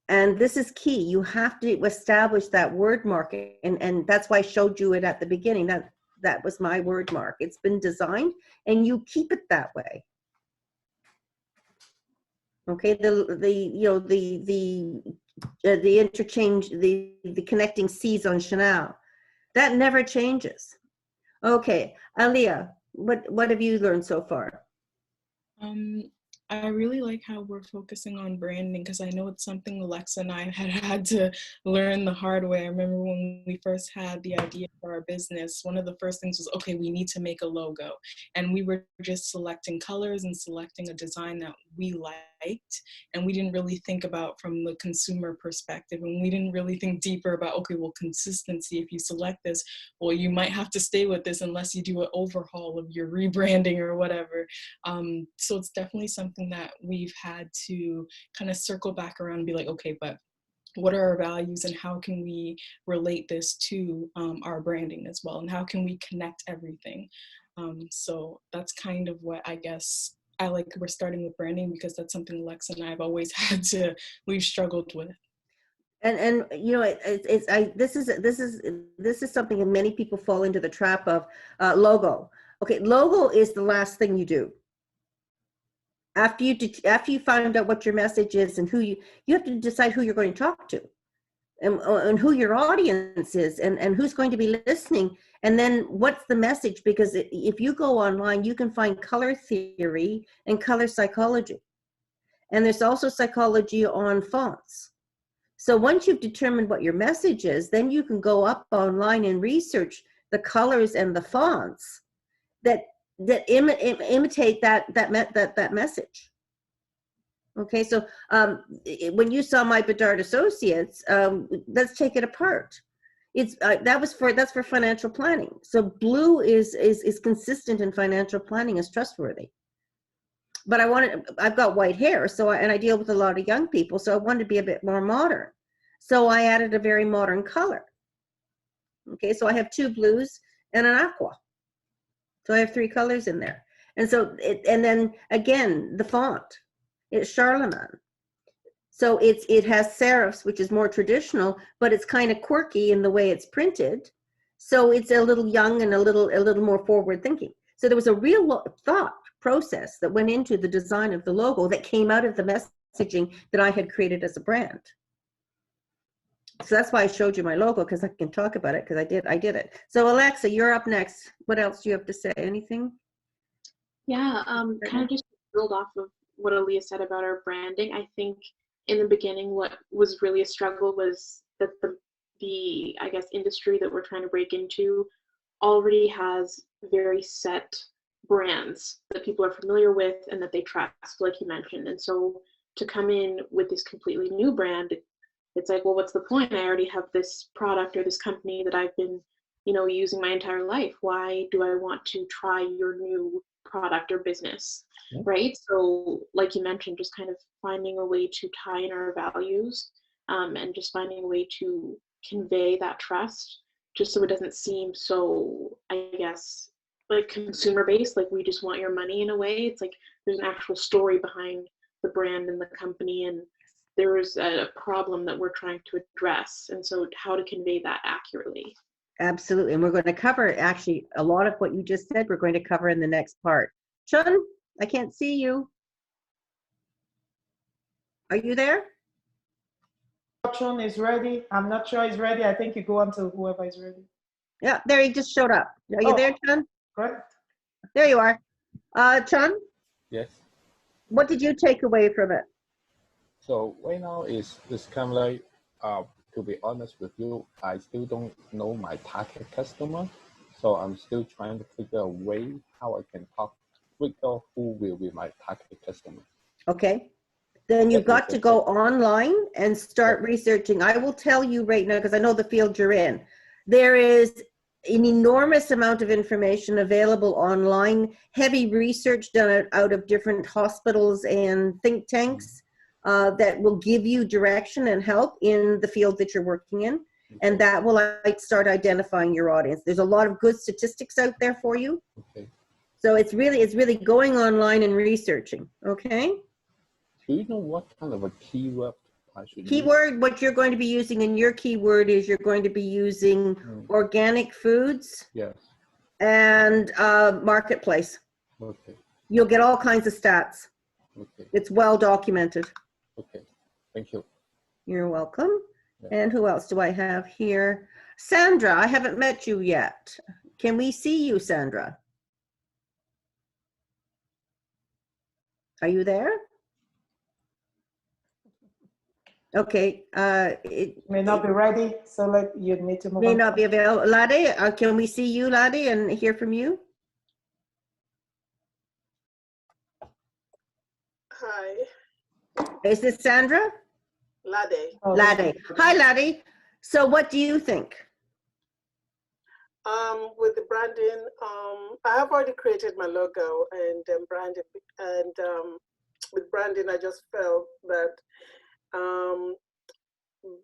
And this is key. You have to establish that word mark. And that's why I showed you it at the beginning. That was my word mark. It's been designed and you keep it that way. Okay, the interchange, the connecting C's on Chanel, that never changes. Okay, Aliyah, what have you learned so far? I really like how we're focusing on branding because I know it's something Alexa and I had to learn the hard way. I remember when we first had the idea for our business, one of the first things was, okay, we need to make a logo. And we were just selecting colors and selecting a design that we liked. And we didn't really think about from the consumer perspective. And we didn't really think deeper about, okay, well, consistency, if you select this, well, you might have to stay with this unless you do an overhaul of your rebranding or whatever. So it's definitely something that we've had to kind of circle back around and be like, okay, but what are our values and how can we relate this to our branding as well? And how can we connect everything? So that's kind of what I guess I like. We're starting with branding because that's something Alexa and I have always we've struggled with. And you know, this is something that many people fall into the trap of. Logo. Okay, logo is the last thing you do. After you find out what your message is and who you have to decide who you're going to talk to, and who your audience is, and who's going to be listening, and then what's the message? Because if you go online, you can find color theory and color psychology, and there's also psychology on fonts. So once you've determined what your message is, then you can go up online and research the colors and the fonts that imitate that message. Okay, so when you saw my Bedard Associates, let's take it apart. It's that's for financial planning. So blue is consistent in financial planning, is trustworthy. But I've got white hair, and I deal with a lot of young people, so I wanted to be a bit more modern. So I added a very modern color. Okay, so I have 2 blues and an aqua. So I have 3 colors in there. And so, and then again, the font, it's Charlemagne. So it has serifs, which is more traditional, but it's kind of quirky in the way it's printed. So it's a little young and a little more forward thinking. So there was a real thought process that went into the design of the logo that came out of the messaging that I had created as a brand. So that's why I showed you my logo, because I can talk about it, because I did it. So Alexa, you're up next. What else do you have to say? Anything? Yeah, kind of just build off of what Aaliyah said about our branding. I think in the beginning, what was really a struggle was that the I guess industry that we're trying to break into already has very set brands that people are familiar with and that they trust, like you mentioned. And so to come in with this completely new brand, it's like, well, what's the point? I already have this product or this company that I've been, using my entire life. Why do I want to try your new product or business, right? So like you mentioned, just kind of finding a way to tie in our values, and just finding a way to convey that trust, just so it doesn't seem so, I guess, like consumer based, like we just want your money in a way. It's like there's an actual story behind the brand and the company, and there is a problem that we're trying to address, and so how to convey that accurately. Absolutely. And we're going to cover actually a lot of what you just said, we're going to cover in the next part. Chun, I can't see you. Are you there? Chun is ready. I'm not sure he's ready. I think you go on to whoever is ready. Yeah, there he just showed up. Are you there, Chun? Correct. There you are. Chun? Yes. What did you take away from it? So right now it's kind of like, to be honest with you, I still don't know my target customer. So I'm still trying to figure a way how I can figure out who will be my target customer. Okay. Then you've got to go online and start researching. I will tell you right now, because I know the field you're in, there is an enormous amount of information available online, heavy research done out of different hospitals and think tanks that will give you direction and help in the field that you're working in. And that will start identifying your audience. There's a lot of good statistics out there for you. Okay. So it's really going online and researching, okay? Do you know what kind of a keyword I should use? Keyword, what you're going to be using in your keyword is you're going to be using organic foods. Yes. And marketplace. Okay. You'll get all kinds of stats. Okay. It's well documented. Okay. Thank you. You're welcome. Yeah. And who else do I have here? Sandra, I haven't met you yet. Can we see you, Sandra? Are you there? Okay, it May not be ready, so you need to move may on. not be available. Lade, can we see you, Lade, and hear from you? Hi, Is this Sandra? Lade. Oh, Lade. Hi, Lade. So what do you think? With the branding, I have already created my logo and branded, and with branding, I just felt that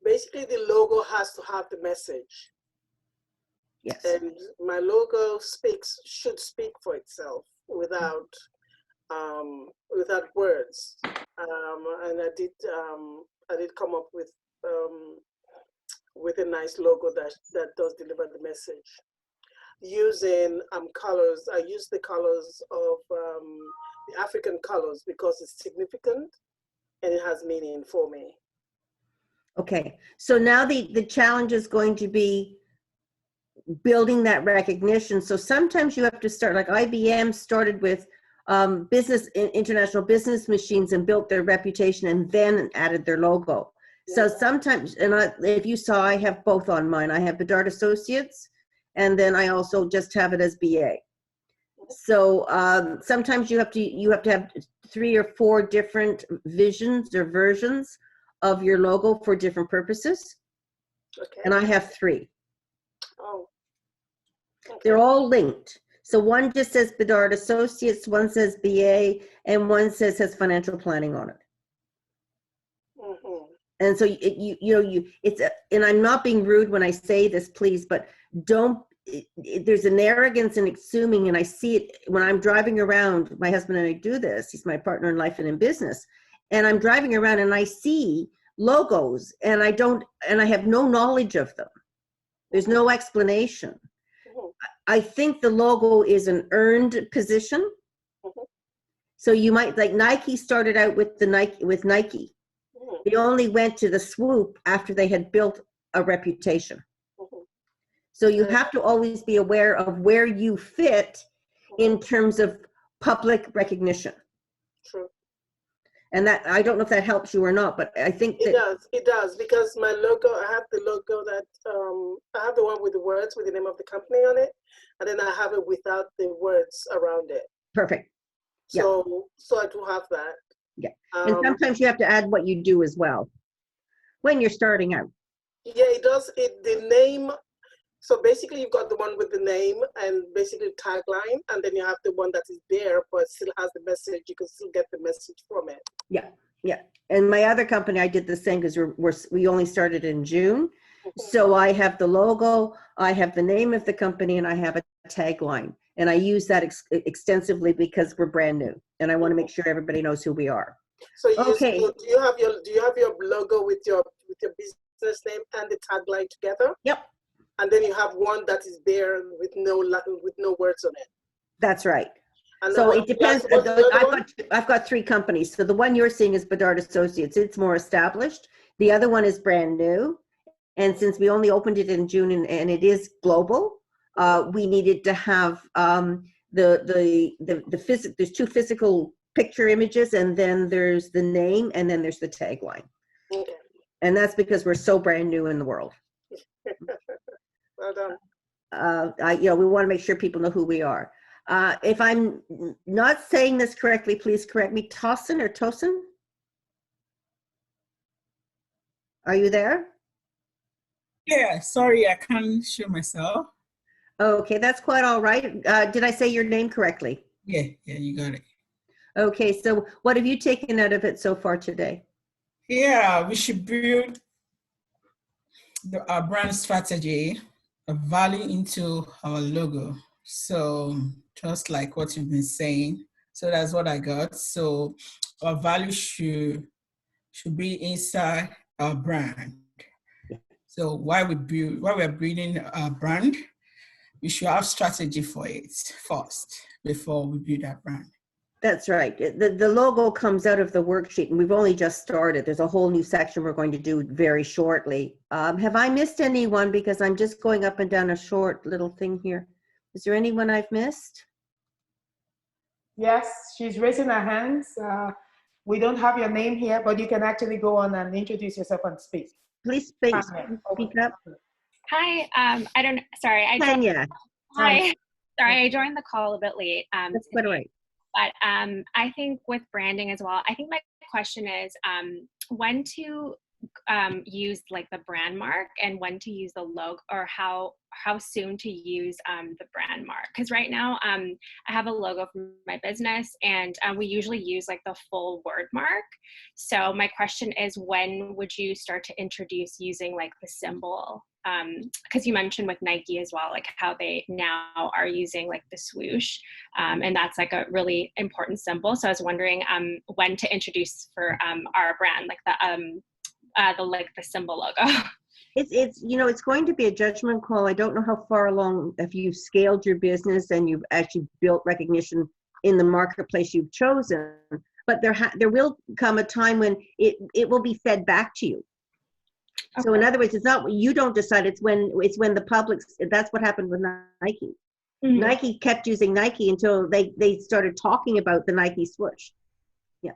basically the logo has to have the message, Yes. and my logo should speak for itself without words. And I did come up with a nice logo that does deliver the message. Using colors, I use the colors of the African colors because it's significant and it has meaning for me. Okay, so now the challenge is going to be building that recognition. So sometimes you have to start, like IBM started with international business machines and built their reputation and then added their logo. So sometimes, if you saw, I have both on mine. I have Bedard Associates, and then I also just have it as BA. So sometimes you have to have 3 or 4 different visions or versions of your logo for different purposes. Okay. And I have 3. Oh. Okay. They're all linked. So one just says Bedard Associates, one says BA, and one has financial planning on it. Mm-hmm. And so and I'm not being rude when I say this, please, but there's an arrogance in assuming, and I see it when I'm driving around. My husband and I do this. He's my partner in life and in business. And I'm driving around and I see logos and I have no knowledge of them. There's no explanation. Mm-hmm. I think the logo is an earned position. Mm-hmm. So you might, like Nike started out with Nike. Mm-hmm. They only went to the swoop after they had built a reputation. Mm-hmm. So you have to always be aware of where you fit in terms of public recognition. True. And that, I don't know if that helps you or not, but I think it does, because my logo, I have the logo that, I have the one with the words with the name of the company on it, and then I have it without the words around it. Perfect. Yeah. So I do have that. Yeah. And sometimes you have to add what you do as well when you're starting out. Yeah, it does. The name. So basically, you've got the one with the name and basically tagline, and then you have the one that is there but still has the message. You can still get the message from it. Yeah, yeah. And my other company, I did the same because we only started in June. So I have the logo, I have the name of the company, and I have a tagline. And I use that extensively because we're brand new, and I want to make sure everybody knows who we are. So okay. Do you have your logo with your business name and the tagline together? Yep. And then you have one that is there with no words on it. That's right. And so it depends. I've got 3 companies. So the one you're seeing is Bedard Associates. It's more established. The other one is brand new. And since we only opened it in June and it is global, we needed to have there's 2 physical picture images, and then there's the name, and then there's the tagline. Okay. And that's because we're so brand new in the world. Well done. We want to make sure people know who we are. If I'm not saying this correctly, please correct me. Tosin or Tosin? Are you there? Yeah, sorry, I can't show myself. Okay, that's quite all right. Did I say your name correctly? Yeah, you got it. Okay, so what have you taken out of it so far today? Yeah, we should build our brand strategy, a value into our logo. So just like what you've been saying, so that's what I got. So our value should be inside our brand. So while we're building our brand, we should have strategy for it first before we build our brand. That's right. The logo comes out of the worksheet, and we've only just started. There's a whole new section we're going to do very shortly. Have I missed anyone? Because I'm just going up and down a short little thing here. Is there anyone I've missed? Yes, she's raising her hands. We don't have your name here, but you can actually go on and introduce yourself and speak. Please speak, Tanya, speak okay. up. Hi, I don't, sorry, I joined, Tanya, hi, sorry, I joined the call a bit late. that's quite all right. But I think with branding as well, I think my question is when to use like the brand mark and when to use the logo, or how soon to use the brand mark. Because right now I have a logo for my business, and we usually use like the full word mark. So my question is, when would you start to introduce using like the symbol? Because you mentioned with Nike as well, like how they now are using like the swoosh, and that's like a really important symbol. So I was wondering when to introduce for our brand, like the symbol logo. It's you know, it's going to be a judgment call. I don't know how far along, if you've scaled your business and you've actually built recognition in the marketplace you've chosen, but there will come a time when it will be fed back to you. So in other words, it's not, you don't decide, it's when the public, that's what happened with Nike. Mm-hmm. Nike kept using Nike until they started talking about the Nike swoosh. Yeah.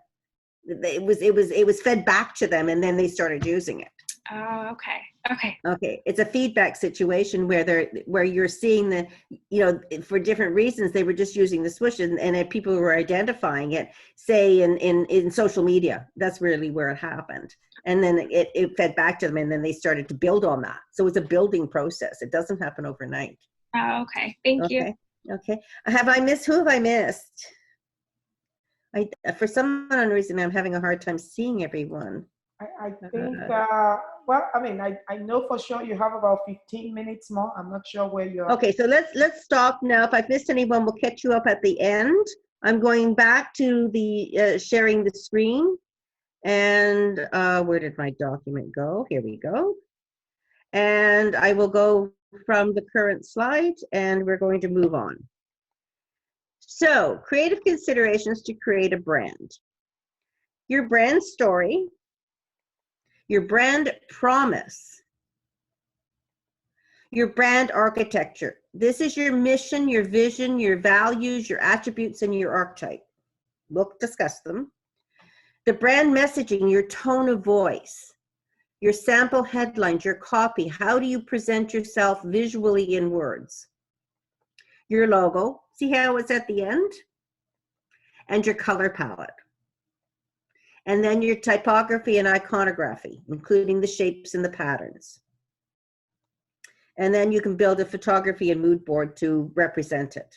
It was fed back to them, and then they started using it. Oh, okay. Okay. It's a feedback situation where you're seeing the, you know, for different reasons, they were just using the swoosh, and people were identifying it, say in social media. That's really where it happened. And then it fed back to them, and then they started to build on that. So it's a building process. It doesn't happen overnight. Oh, okay. Thank you. Okay. Who have I missed? For some unknown reason, I'm having a hard time seeing everyone. I think, well, I mean, I know for sure you have about 15 minutes more. I'm not sure where you are. Okay, so let's stop now. If I've missed anyone, we'll catch you up at the end. I'm going back to the sharing the screen. And where did my document go? Here we go. And I will go from the current slide, and we're going to move on. So, creative considerations to create a brand. Your brand story, your brand promise, your brand architecture. This is your mission, your vision, your values, your attributes, and your archetype. We'll discuss them. The brand messaging, your tone of voice, your sample headlines, your copy. How do you present yourself visually in words? Your logo, see how it's at the end? And your color palette. And then your typography and iconography, including the shapes and the patterns. And then you can build a photography and mood board to represent it.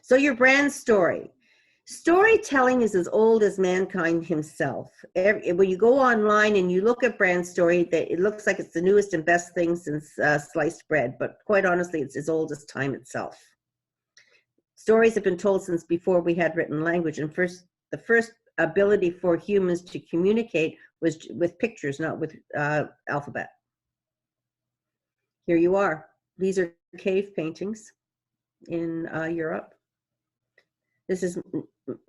So your brand story. Storytelling is as old as mankind himself. When you go online and you look at brand story, it looks like it's the newest and best thing since sliced bread, but quite honestly, it's as old as time itself. Stories have been told since before we had written language, and the first ability for humans to communicate was with pictures, not with alphabet. Here you are. These are cave paintings in Europe. This is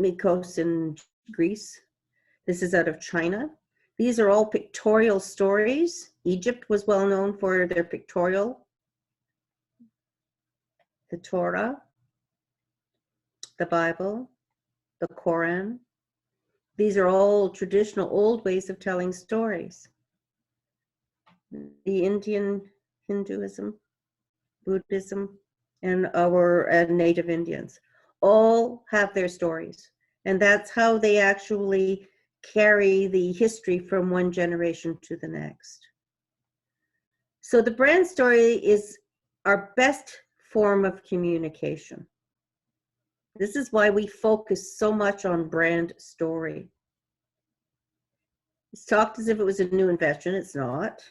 Mykonos in Greece. This is out of China. These are all pictorial stories. Egypt was well known for their pictorial. The Torah, the Bible, the Quran. These are all traditional old ways of telling stories. The Indian Hinduism, Buddhism, and our native Indians all have their stories. And that's how they actually carry the history from one generation to the next. So the brand story is our best form of communication. This is why we focus so much on brand story. It's talked as if it was a new invention. It's not.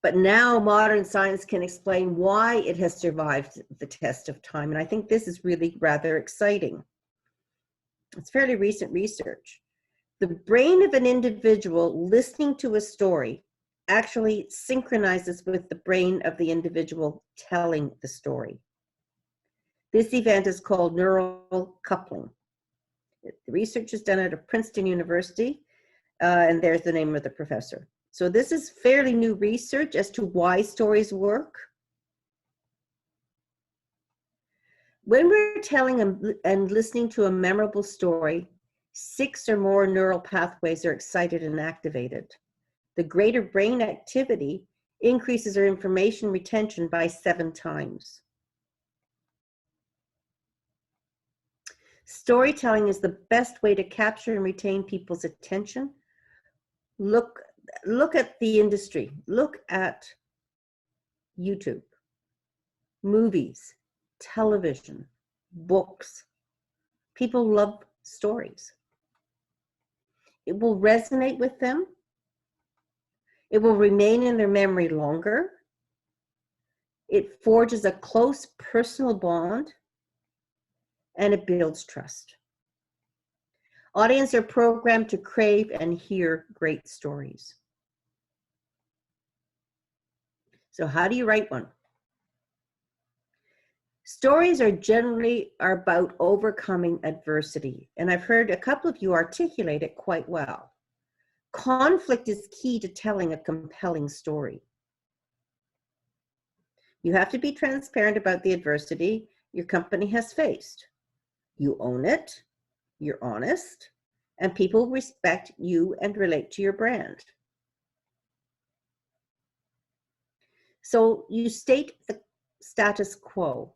But now modern science can explain why it has survived the test of time. And I think this is really rather exciting. It's fairly recent research. The brain of an individual listening to a story actually synchronizes with the brain of the individual telling the story. This event is called neural coupling. The research is done out of Princeton University, and there's the name of the professor. So this is fairly new research as to why stories work. When we're telling and listening to a memorable story, 6 or more neural pathways are excited and activated. The greater brain activity increases our information retention by 7 times. Storytelling is the best way to capture and retain people's attention. Look at the industry. Look at YouTube, movies, television, books. People love stories. It will resonate with them. It will remain in their memory longer. It forges a close personal bond, and it builds trust. Audiences are programmed to crave and hear great stories. So how do you write one? Stories are generally about overcoming adversity, and I've heard a couple of you articulate it quite well. Conflict is key to telling a compelling story. You have to be transparent about the adversity your company has faced. You own it, you're honest, and people respect you and relate to your brand. So you state the status quo.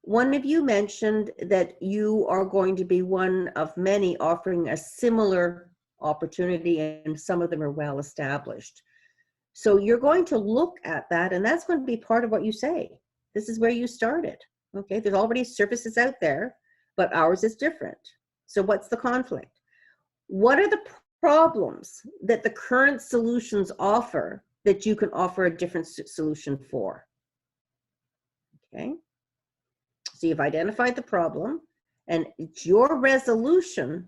One of you mentioned that you are going to be one of many offering a similar opportunity, and some of them are well established. So you're going to look at that, and that's going to be part of what you say. This is where you started. Okay, there's already services out there, but ours is different. So what's the conflict? What are the problems that the current solutions offer that you can offer a different solution for? Okay, so you've identified the problem, and it's your resolution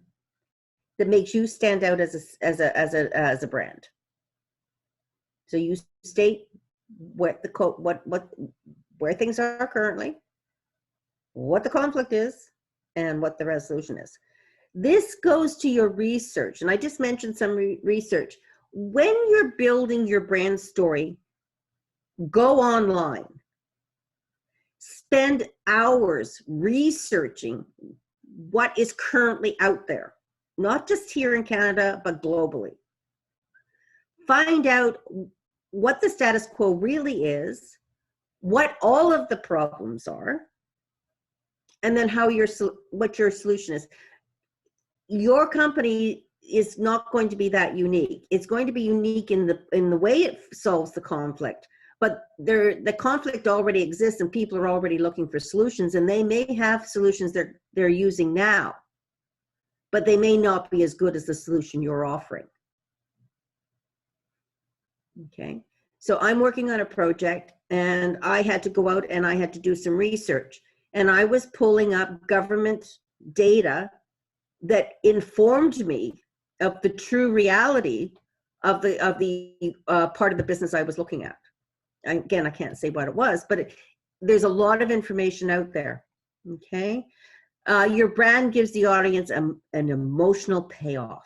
that makes you stand out as a brand. So you state what where things are currently, what the conflict is, and what the resolution is. This goes to your research, and I just mentioned some research. When you're building your brand story, go online. Spend hours researching what is currently out there, not just here in Canada, but globally. Find out what the status quo really is, what all of the problems are, and then what your solution is. Your company is not going to be that unique. It's going to be unique in the way it solves the conflict, but the conflict already exists, and people are already looking for solutions, and they may have solutions they're using now, but they may not be as good as the solution you're offering. Okay, so I'm working on a project, and I had to go out and I had to do some research, and I was pulling up government data that informed me of the true reality of the part of the business I was looking at. Again, I can't say what it was, but there's a lot of information out there. Okay, your brand gives the audience an emotional payoff.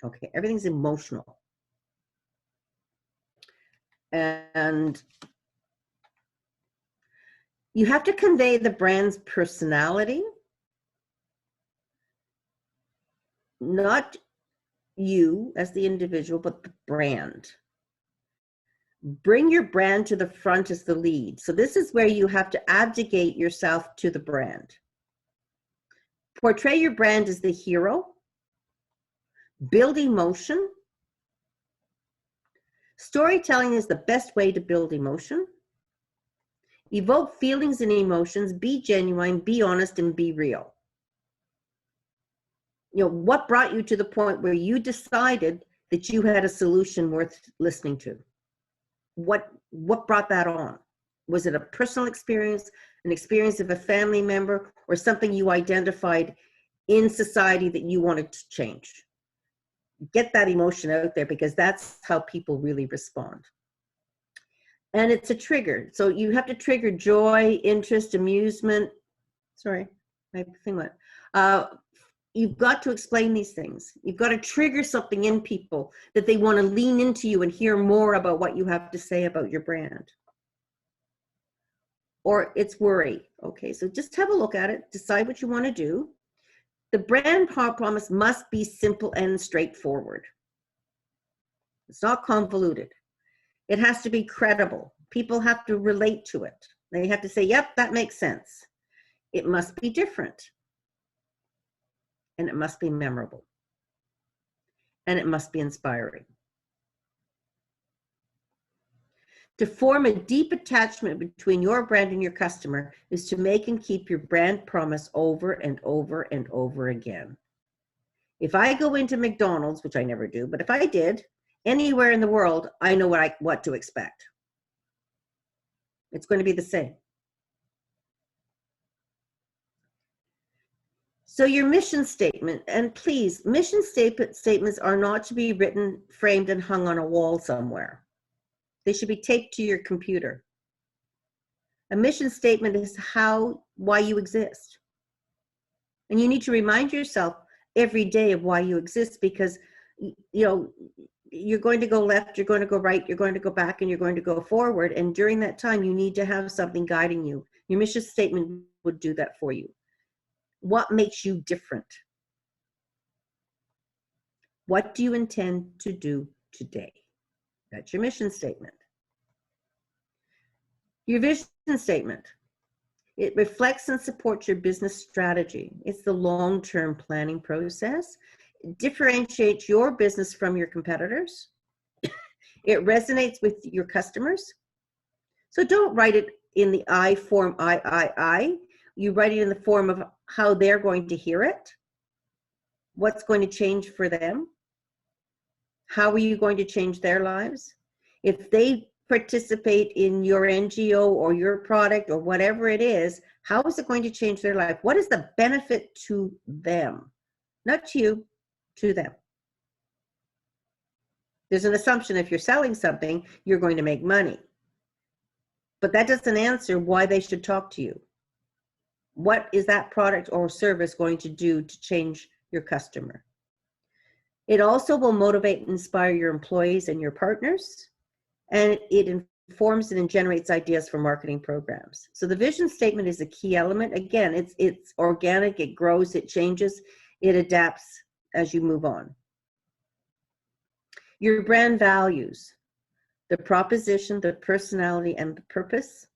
Okay, everything's emotional. And you have to convey the brand's personality, not you as the individual, but the brand. Bring your brand to the front as the lead. So this is where you have to abdicate yourself to the brand. Portray your brand as the hero. Build emotion. Storytelling is the best way to build emotion. Evoke feelings and emotions. Be genuine, be honest, and be real. You know, what brought you to the point where you decided that you had a solution worth listening to? What brought that on? Was it a personal experience, an experience of a family member, or something you identified in society that you wanted to change? Get that emotion out there, because that's how people really respond. And it's a trigger. So you have to trigger joy, interest, amusement. Sorry, my thing went. You've got to explain these things. You've got to trigger something in people that they want to lean into you and hear more about what you have to say about your brand. or it's worry. Okay, so just have a look at it, decide what you want to do. The brand promise must be simple and straightforward. It's not convoluted. It has to be credible. People have to relate to it. They have to say, yep, that makes sense. It must be different. And it must be memorable. And it must be inspiring. To form a deep attachment between your brand and your customer is to make and keep your brand promise over and over and over again. If I go into McDonald's, which I never do, but if I did, anywhere in the world, I know what to expect. It's going to be the same. So your mission statement, and please, mission statements are not to be written, framed, and hung on a wall somewhere. They should be taped to your computer. A mission statement is why you exist. And you need to remind yourself every day of why you exist, because you're going to go left, you're going to go right, you're going to go back, and you're going to go forward. And during that time, you need to have something guiding you. Your mission statement would do that for you. What makes you different? What do you intend to do today? That's your mission statement. Your vision statement. It reflects and supports your business strategy. It's the long-term planning process. It differentiates your business from your competitors. It resonates with your customers. So don't write it in the I form, I. You write it in the form of how they're going to hear it. What's going to change for them? How are you going to change their lives? If they participate in your NGO or your product or whatever it is, how is it going to change their life? What is the benefit to them? Not to you, to them. There's an assumption if you're selling something, you're going to make money. But that doesn't answer why they should talk to you. What is that product or service going to do to change your customer? It also will motivate and inspire your employees and your partners, and it informs and generates ideas for marketing programs. So the vision statement is a key element. Again, it's organic, it grows, it changes, it adapts as you move on. Your brand values, the proposition, the personality, and the purpose.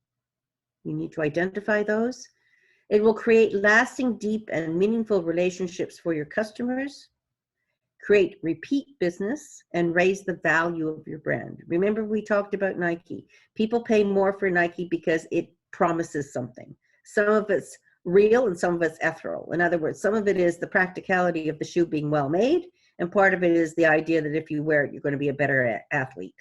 You need to identify those. It will create lasting, deep, and meaningful relationships for your customers, create repeat business, and raise the value of your brand. Remember, we talked about Nike. People pay more for Nike because it promises something. Some of it's real and some of it's ethereal. In other words, some of it is the practicality of the shoe being well made, and part of it is the idea that if you wear it, you're going to be a better athlete.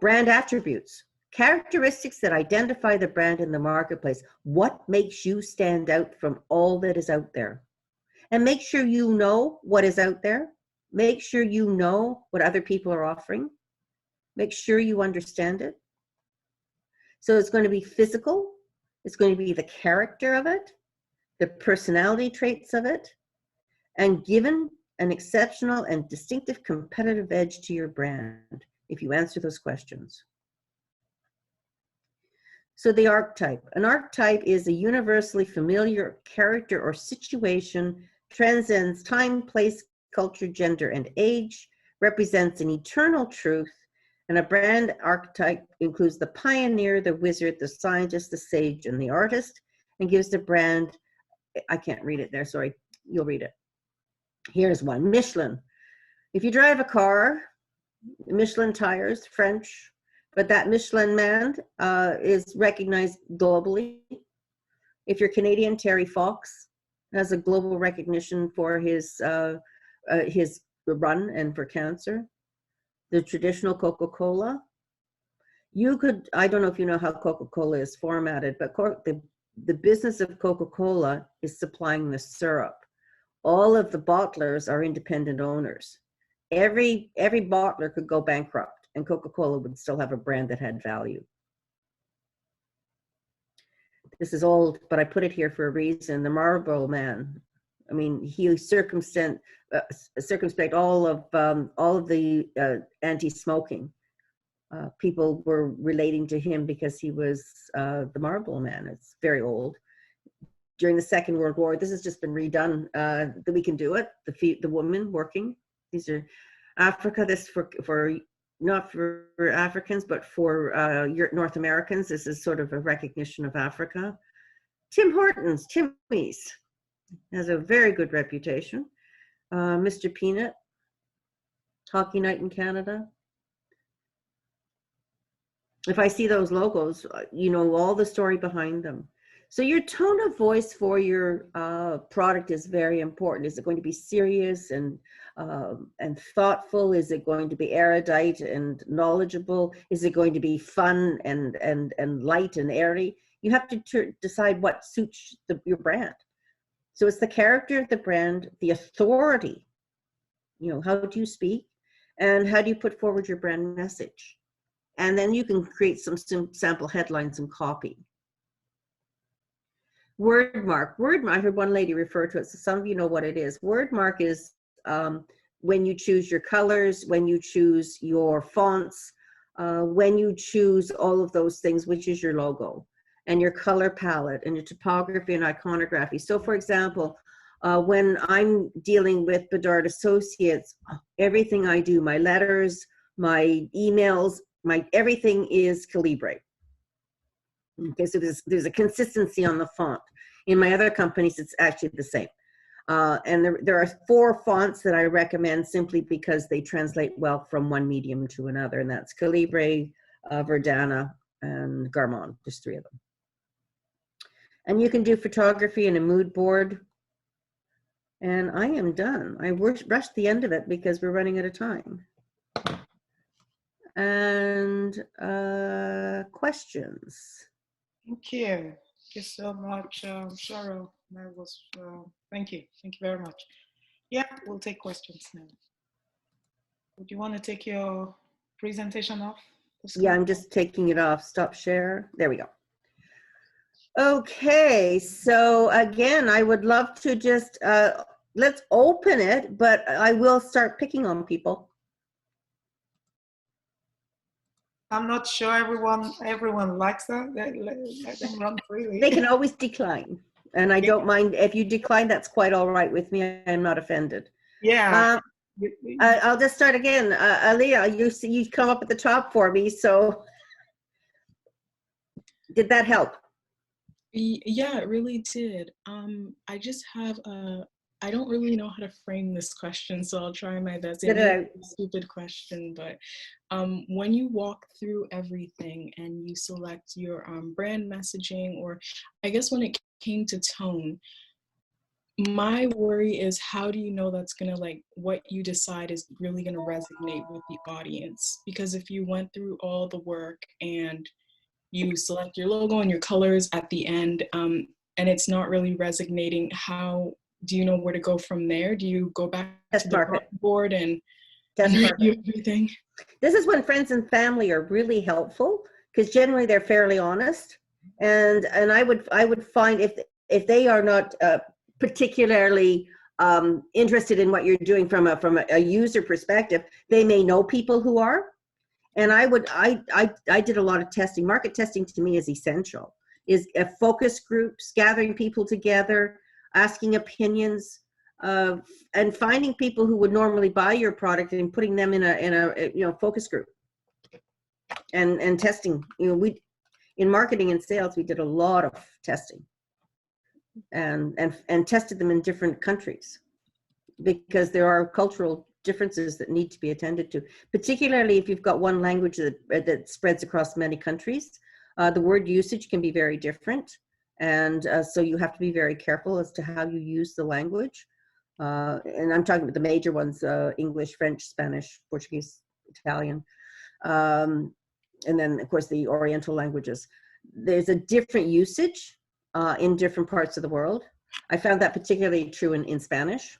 Brand attributes. Characteristics that identify the brand in the marketplace. What makes you stand out from all that is out there? And make sure you know what is out there. Make sure you know what other people are offering. Make sure you understand it. So it's going to be physical. It's going to be the character of it, the personality traits of it, and given an exceptional and distinctive competitive edge to your brand if you answer those questions. So the archetype. An archetype is a universally familiar character or situation, transcends time, place, culture, gender, and age, represents an eternal truth, and a brand archetype includes the pioneer, the wizard, the scientist, the sage, and the artist, and gives the brand, I can't read it there, sorry, you'll read it. Here's one, Michelin. If you drive a car, Michelin tires, French, but that Michelin man is recognized globally. If you're Canadian, Terry Fox has a global recognition for his run and for cancer. The traditional Coca-Cola. You could, I don't know if you know how Coca-Cola is formatted, but the business of Coca-Cola is supplying the syrup. All of the bottlers are independent owners. Every bottler could go bankrupt, and Coca-Cola would still have a brand that had value. This is old, but I put it here for a reason. The Marlboro Man. I mean, he circumspect all of the anti-smoking. people were relating to him because he was the Marlborough Man. It's very old. During the Second World War, this has just been redone. That we can do it. The woman working. These are Africa. This for not for Africans, but for North Americans. This is sort of a recognition of Africa. Tim Hortons, Timmy's, has a very good reputation. Mr. Peanut, Hockey Night in Canada. If I see those logos, you know all the story behind them. So your tone of voice for your product is very important. Is it going to be serious and thoughtful? Is it going to be erudite and knowledgeable? Is it going to be fun and light and airy? You have to decide what suits your brand. So it's the character of the brand, the authority. You know, how do you speak, and how do you put forward your brand message? And then you can create some sample headlines and copy. Wordmark. I heard one lady refer to it, so some of you know what it is. Wordmark is when you choose your colors, when you choose your fonts, when you choose all of those things, which is your logo, and your color palette, and your typography and iconography. So for example, when I'm dealing with Bedard Associates, everything I do, my letters, my emails, everything is Calibri. Okay, so there's a consistency on the font. In my other companies, it's actually the same. And there are 4 fonts that I recommend simply because they translate well from one medium to another, and that's Calibri, Verdana, and Garamond. There's 3 of them. And you can do photography and a mood board. And I am done. I rushed the end of it because we're running out of time. And questions? Thank you. Thank you so much, Cheryl. That was, thank you. Thank you very much. Yeah, we'll take questions now. Would you want to take your presentation off? Yeah, I'm just taking it off. Stop share. There we go. Okay, so again, I would love to just, let's open it, but I will start picking on people. I'm not sure everyone likes that. Let them run freely. They can always decline. And I don't mind if you decline, that's quite all right with me. I'm not offended. Yeah. I'll just start again. Aliyah, you come up at the top for me. So did that help? Yeah, it really did. I just have I don't really know how to frame this question, so I'll try my best. It's a stupid question, but when you walk through everything and you select your brand messaging, or I guess when it came to tone, my worry is how do you know that's gonna, like, what you decide is really gonna resonate with the audience? Because if you went through all the work and you select your logo and your colors at the end, and it's not really resonating, how do you know where to go from there? Do you go back to the board and review everything? This is when friends and family are really helpful, because generally they're fairly honest, and I would find if they are not particularly interested in what you're doing from a user perspective, they may know people who are. And I did a lot of testing. Market testing to me is essential. Is focus groups, gathering people together, asking opinions, and finding people who would normally buy your product and putting them in a focus group. And testing. In marketing and sales, we did a lot of testing, and tested them in different countries, because there are cultural differences that need to be attended to, particularly if you've got one language that spreads across many countries. The word usage can be very different, and so you have to be very careful as to how you use the language. And I'm talking about the major ones: English, French, Spanish, Portuguese, Italian, and then of course the Oriental languages. There's a different usage in different parts of the world. I found that particularly true in Spanish.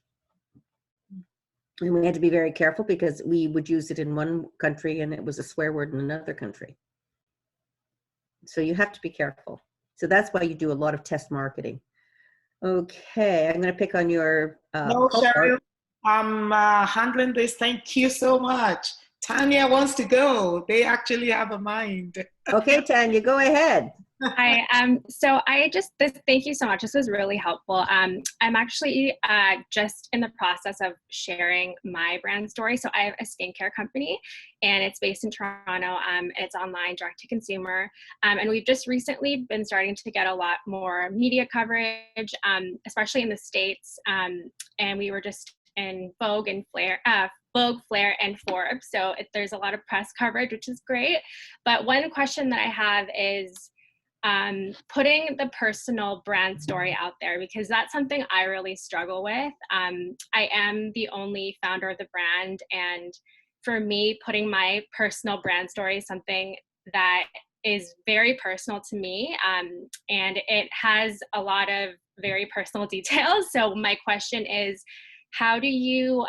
And we had to be very careful because we would use it in one country and it was a swear word in another country. So you have to be careful. So that's why you do a lot of test marketing. Okay, I'm going to pick on your. No, Cheryl, I'm handling this. Thank you so much. Tanya wants to go. They actually have a mind. Okay, Tanya, go ahead. Hi. So thank you so much. This was really helpful. I'm actually just in the process of sharing my brand story. So I have a skincare company, and it's based in Toronto. It's online, direct to consumer, and we've just recently been starting to get a lot more media coverage, especially in the States. And we were just in Vogue and Vogue, Flair, and Forbes. So there's a lot of press coverage, which is great. But one question that I have is putting the personal brand story out there, because that's something I really struggle with. I am the only founder of the brand, and for me, putting my personal brand story is something that is very personal to me, and it has a lot of very personal details. So my question is, how do you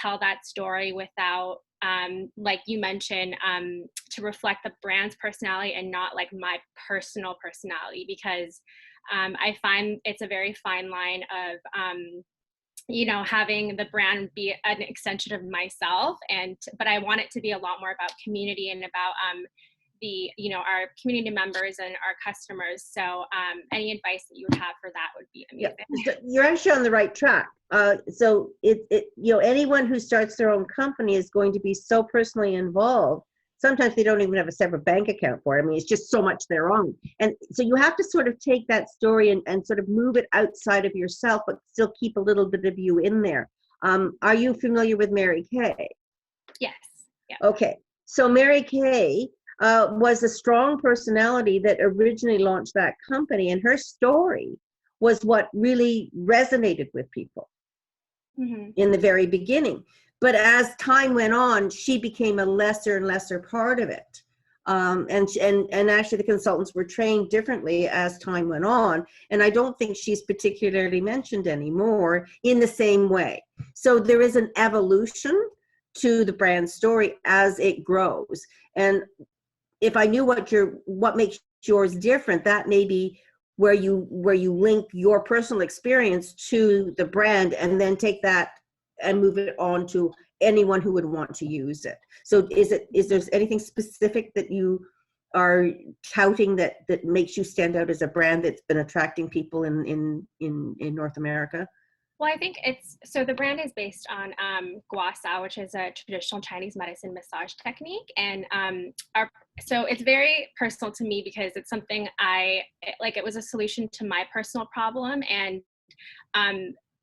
tell that story without, like you mentioned, to reflect the brand's personality and not like my personal personality? Because I find it's a very fine line of, having the brand be an extension of myself, but I want it to be a lot more about community and about our community members and our customers. So any advice that you would have for that would be amazing. Yeah, you're actually on the right track. So anyone who starts their own company is going to be so personally involved. Sometimes they don't even have a separate bank account for it. I mean, it's just so much their own. And so you have to sort of take that story and sort of move it outside of yourself, but still keep a little bit of you in there. Are you familiar with Mary Kay? Yes. Yeah. Okay. So Mary Kay was a strong personality that originally launched that company, and her story was what really resonated with people in the very beginning. But as time went on, she became a lesser and lesser part of it. And actually the consultants were trained differently as time went on. And I don't think she's particularly mentioned anymore in the same way. So there is an evolution to the brand story as it grows. And if I knew what makes yours different, that may be where you link your personal experience to the brand and then take that and move it on to anyone who would want to use it. So is there anything specific that you are touting that makes you stand out as a brand that's been attracting people in North America? Well, I think the brand is based on Gua Sha, which is a traditional Chinese medicine massage technique. And so it's very personal to me because it's something it was a solution to my personal problem. And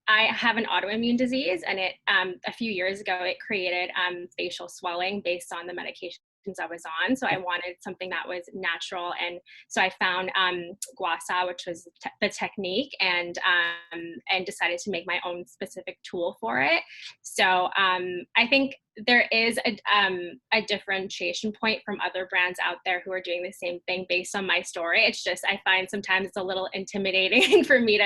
I have an autoimmune disease, and a few years ago, it created facial swelling based on the medications I was on. So I wanted something that was natural. And so I found Gua Sha, which was the technique, and decided to make my own specific tool for it. So I think there is a differentiation point from other brands out there who are doing the same thing based on my story. It's just, I find sometimes it's a little intimidating for me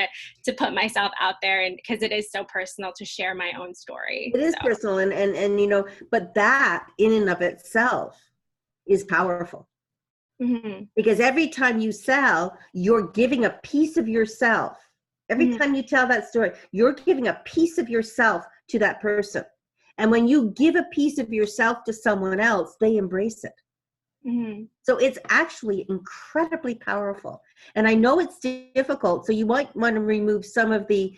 to put myself out there, and because it is so personal to share my own story. It is personal, and but that in and of itself is powerful. Because every time you sell, you're giving a piece of yourself. Every time you tell that story, you're giving a piece of yourself to that person. And when you give a piece of yourself to someone else, they embrace it. So it's actually incredibly powerful. And I know it's difficult, so you might want to remove some of the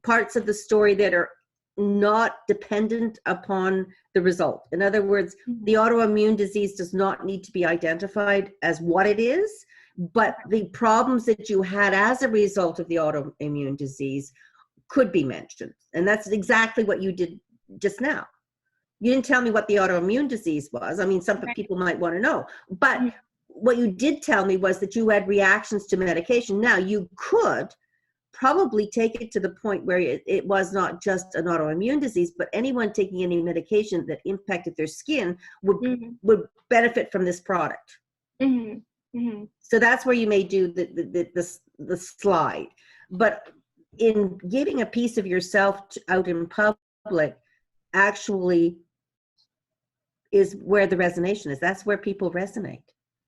parts of the story that are not dependent upon the result. In other words, the autoimmune disease does not need to be identified as what it is, but the problems that you had as a result of the autoimmune disease could be mentioned. And that's exactly what you did just now. You didn't tell me what the autoimmune disease was. I mean, some people might want to know, but what you did tell me was that you had reactions to medication. Now, you could probably take it to the point where it was not just an autoimmune disease, but anyone taking any medication that impacted their skin would benefit from this product. So that's where you may do the slide. But in giving a piece of yourself out in public actually is where the resonation is. That's where people resonate.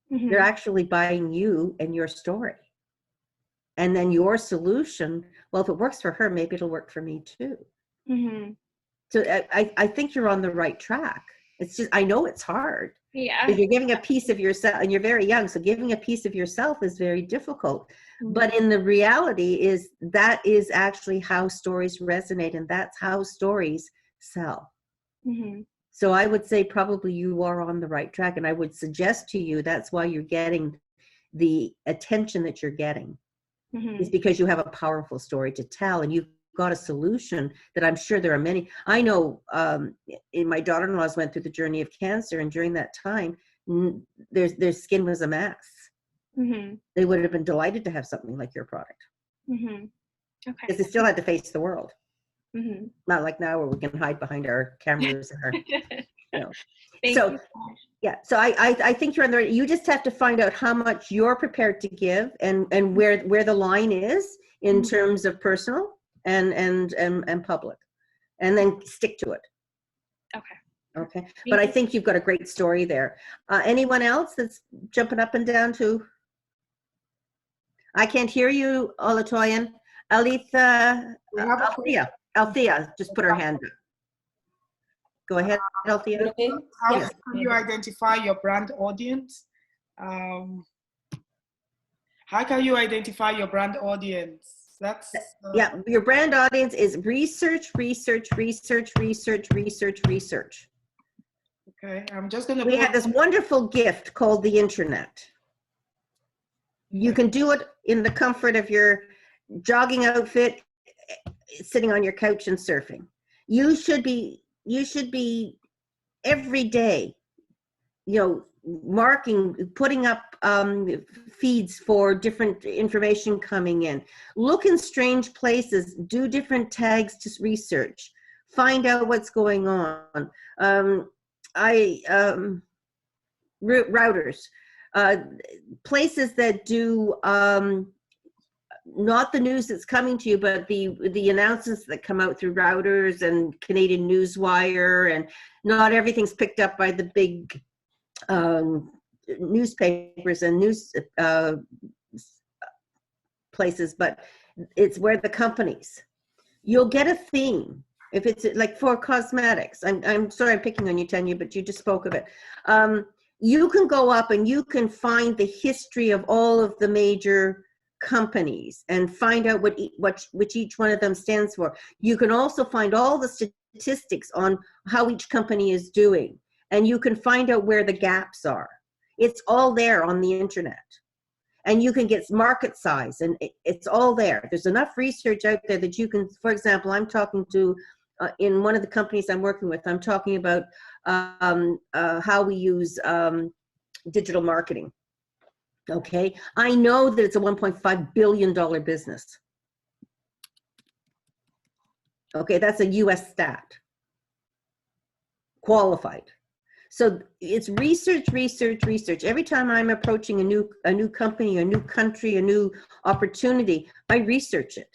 They're actually buying you and your story. And then your solution, well, if it works for her, maybe it'll work for me too. So I think you're on the right track. It's just, I know it's hard. Yeah. If you're giving a piece of yourself, and you're very young, so giving a piece of yourself is very difficult. But in the reality is that is actually how stories resonate, and that's how stories sell. Mm-hmm. So I would say probably you are on the right track, and I would suggest to you that's why you're getting the attention that you're getting, is because you have a powerful story to tell, and you've got a solution that I'm sure there are many. I know my daughter-in-laws went through the journey of cancer, and during that time, their skin was a mess. They would have been delighted to have something like your product. Okay. Because they still had to face the world. Not like now where we can hide behind our cameras and our, you know. So, yeah, so I think you're on the right. You just have to find out how much you're prepared to give, and where the line is in terms of personal and public, and then stick to it. Okay. But I think you've got a great story there. Anyone else that's jumping up and down to? I can't hear you, Olatoyan. Althea just put her hand up. Go ahead, Althea. How can you identify your brand audience? How can you identify your brand audience? That's yeah, your brand audience is research, research, research, research, research, research. Okay, I'm just gonna. We have this wonderful gift called the internet. You can do it in the comfort of your jogging outfit, sitting on your couch and surfing. You should be every day, you know, putting up feeds for different information coming in. Look in strange places, do different tags to research, find out what's going on. Routers, places that do not the news that's coming to you, but the announcements that come out through Routers and Canadian Newswire, and not everything's picked up by the big newspapers and news places, but it's where the companies. You'll get a theme. If it's like for cosmetics, I'm sorry I'm picking on you, Tanya, but you just spoke of it. You can go up and you can find the history of all of the major companies and find out which each one of them stands for. You can also find all the statistics on how each company is doing, and you can find out where the gaps are. It's all there on the internet, and you can get market size, and it's all there. There's enough research out there that you can, for example, I'm talking to in one of the companies I'm working with, I'm talking about how we use digital marketing. Okay, I know that it's a $1.5 billion business. Okay, that's a US stat, qualified. So it's research, research, research. Every time I'm approaching a new company, a new country, a new opportunity, I research it.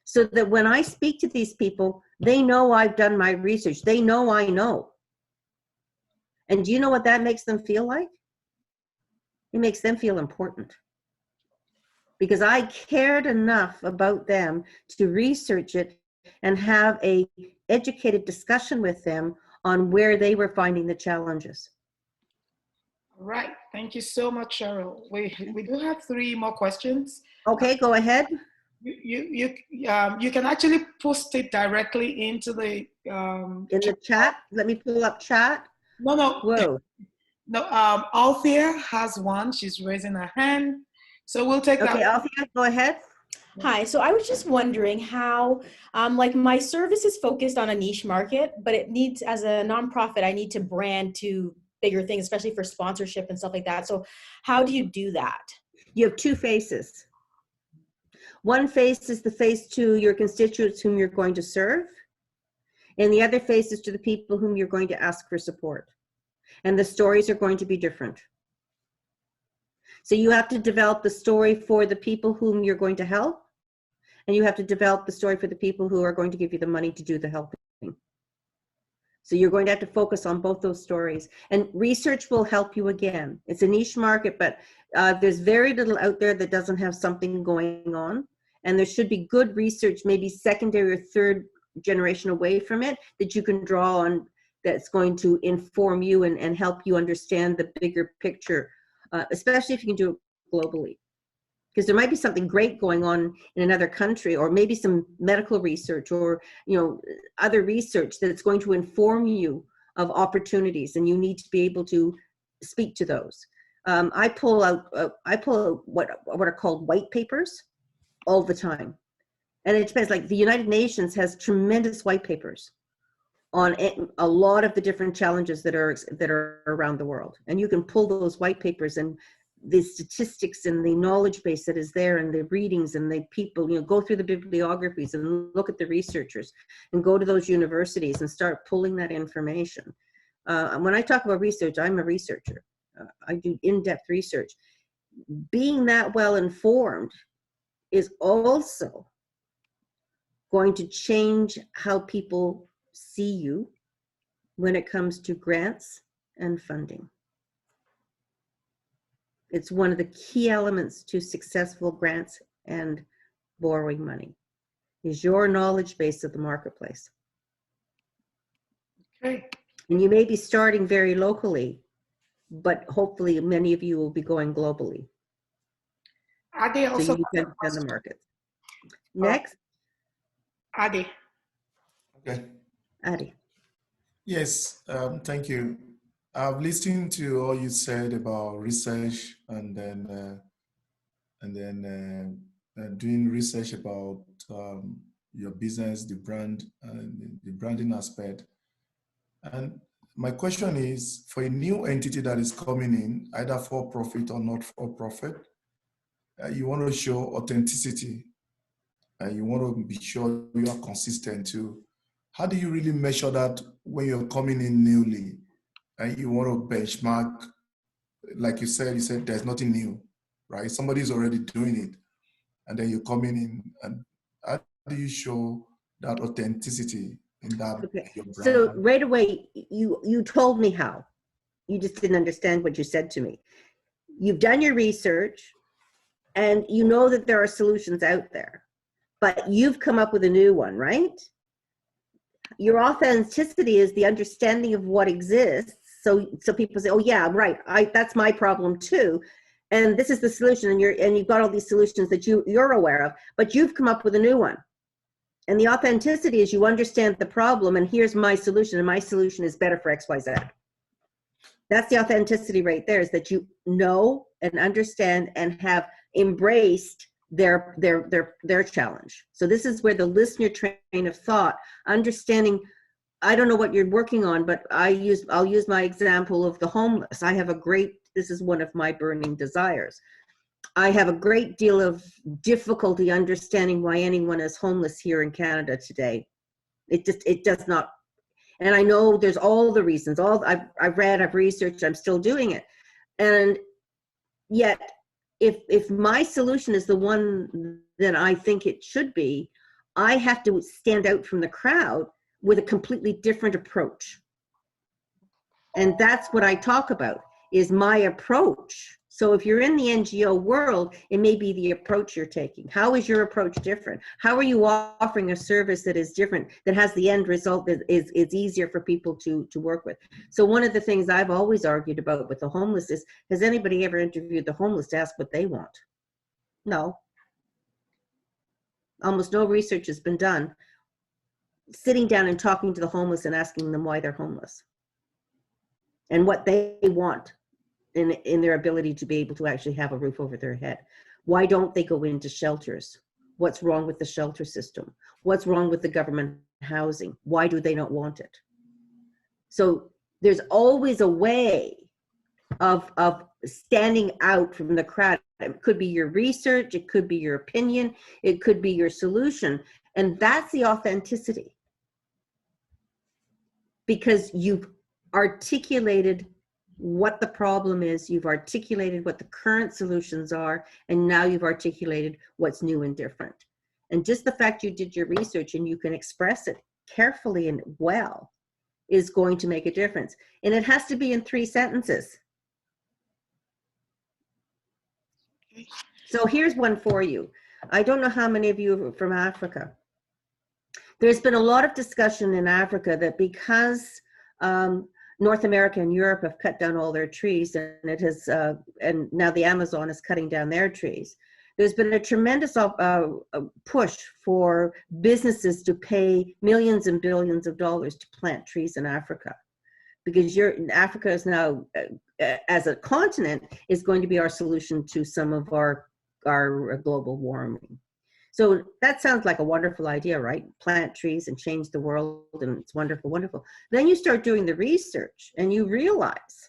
So that when I speak to these people, they know I've done my research. They know I know. And do you know what that makes them feel like? It makes them feel important. Because I cared enough about them to research it and have a educated discussion with them on where they were finding the challenges. All right, thank you so much, Cheryl. We do have 3 more questions. Okay, go ahead. You can actually post it directly into the in the chat. Let me pull up chat. No. Whoa. No, Althea has one. She's raising her hand. So we'll take that. Okay, Althea, go ahead. Hi, so I was just wondering how, like my service is focused on a niche market, but it needs, as a nonprofit, I need to brand to bigger things, especially for sponsorship and stuff like that. So how do you do that? You have 2 faces. One face is the face to your constituents whom you're going to serve, and the other face is to the people whom you're going to ask for support. And the stories are going to be different. So you have to develop the story for the people whom you're going to help, and you have to develop the story for the people who are going to give you the money to do the helping. So you're going to have to focus on both those stories. And research will help you again. It's a niche market, but there's very little out there that doesn't have something going on. And there should be good research, maybe secondary or third generation away from it, that you can draw on that's going to inform you and help you understand the bigger picture, especially if you can do it globally. Because there might be something great going on in another country, or maybe some medical research, or other research that's going to inform you of opportunities, and you need to be able to speak to those. I pull out what are called white papers all the time, and it depends. Like the United Nations has tremendous white papers on a lot of the different challenges that are around the world, and you can pull those white papers and the statistics and the knowledge base that is there, and the readings and the people, go through the bibliographies and look at the researchers and go to those universities and start pulling that information. When I talk about research, I'm a researcher. I do in-depth research. Being that well informed is also going to change how people see you when it comes to grants and funding. It's one of the key elements to successful grants and borrowing money, is your knowledge base of the marketplace. Okay. And you may be starting very locally, but hopefully many of you will be going globally. Ade also So you can understand the market. Next. Ade. Okay. Adi. Yes, thank you. I've listened to all you said about research, and then doing research about your business, the brand, and the branding aspect. And my question is, for a new entity that is coming in, either for profit or not for profit, you want to show authenticity, and you want to be sure you are consistent too. How do you really measure that when you're coming in newly and you want to benchmark? Like you said there's nothing new, right? Somebody's already doing it, and then you're coming in, and how do you show that authenticity in that your brand? So right away, you told me how. You just didn't understand what you said to me. You've done your research, and you know that there are solutions out there, but you've come up with a new one, right? Your authenticity is the understanding of what exists. So people say, oh yeah, right, that's my problem too. And this is the solution, and you've got all these solutions that you're aware of, but you've come up with a new one. And the authenticity is you understand the problem, and here's my solution, and my solution is better for XYZ. That's the authenticity right there, is that you know and understand and have embraced their challenge. So this is where the listener train of thought, understanding, I don't know what you're working on, but I'll use my example of the homeless. This is one of my burning desires. I have a great deal of difficulty understanding why anyone is homeless here in Canada today. It does not, and I know there's all the reasons. I've read, I've researched, I'm still doing it, and yet, if my solution is the one that I think it should be, I have to stand out from the crowd with a completely different approach. And that's what I talk about, is my approach. So if you're in the NGO world, it may be the approach you're taking. How is your approach different? How are you offering a service that is different, that has the end result that is easier for people to work with? So one of the things I've always argued about with the homeless is, has anybody ever interviewed the homeless to ask what they want? No. Almost no research has been done sitting down and talking to the homeless and asking them why they're homeless and what they want in their ability to be able to actually have a roof over their head. Why don't they go into shelters? What's wrong with the shelter system? What's wrong with the government housing? Why do they not want it? So there's always a way of standing out from the crowd. It could be your research, it could be your opinion, it could be your solution. And that's the authenticity. Because you've articulated what the problem is, you've articulated what the current solutions are, and now you've articulated what's new and different. And just the fact you did your research and you can express it carefully and well is going to make a difference. And it has to be in 3 sentences. So here's one for you. I don't know how many of you are from Africa. There's been a lot of discussion in Africa that because North America and Europe have cut down all their trees, and it has, and now the Amazon is cutting down their trees. There's been a tremendous push for businesses to pay millions and billions of dollars to plant trees in Africa, because Africa is now, as a continent, is going to be our solution to some of our global warming. So that sounds like a wonderful idea, right? Plant trees and change the world, and it's wonderful, wonderful. Then you start doing the research and you realize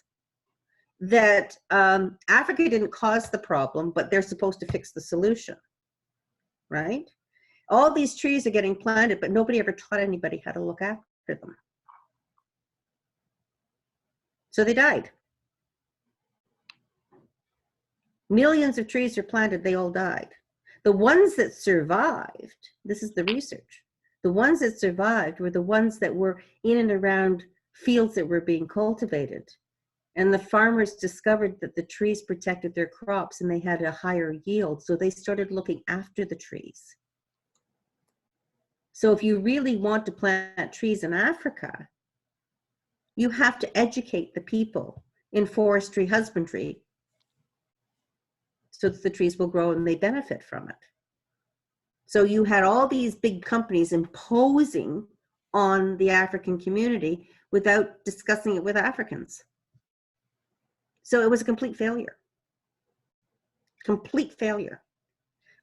that Africa didn't cause the problem, but they're supposed to fix the solution, right? All these trees are getting planted, but nobody ever taught anybody how to look after them. So they died. Millions of trees are planted, they all died. The ones that survived, this is the research, the ones that survived were the ones that were in and around fields that were being cultivated. And the farmers discovered that the trees protected their crops and they had a higher yield. So they started looking after the trees. So if you really want to plant trees in Africa, you have to educate the people in forestry husbandry so that the trees will grow and they benefit from it. So you had all these big companies imposing on the African community without discussing it with Africans. So it was a complete failure. Complete failure.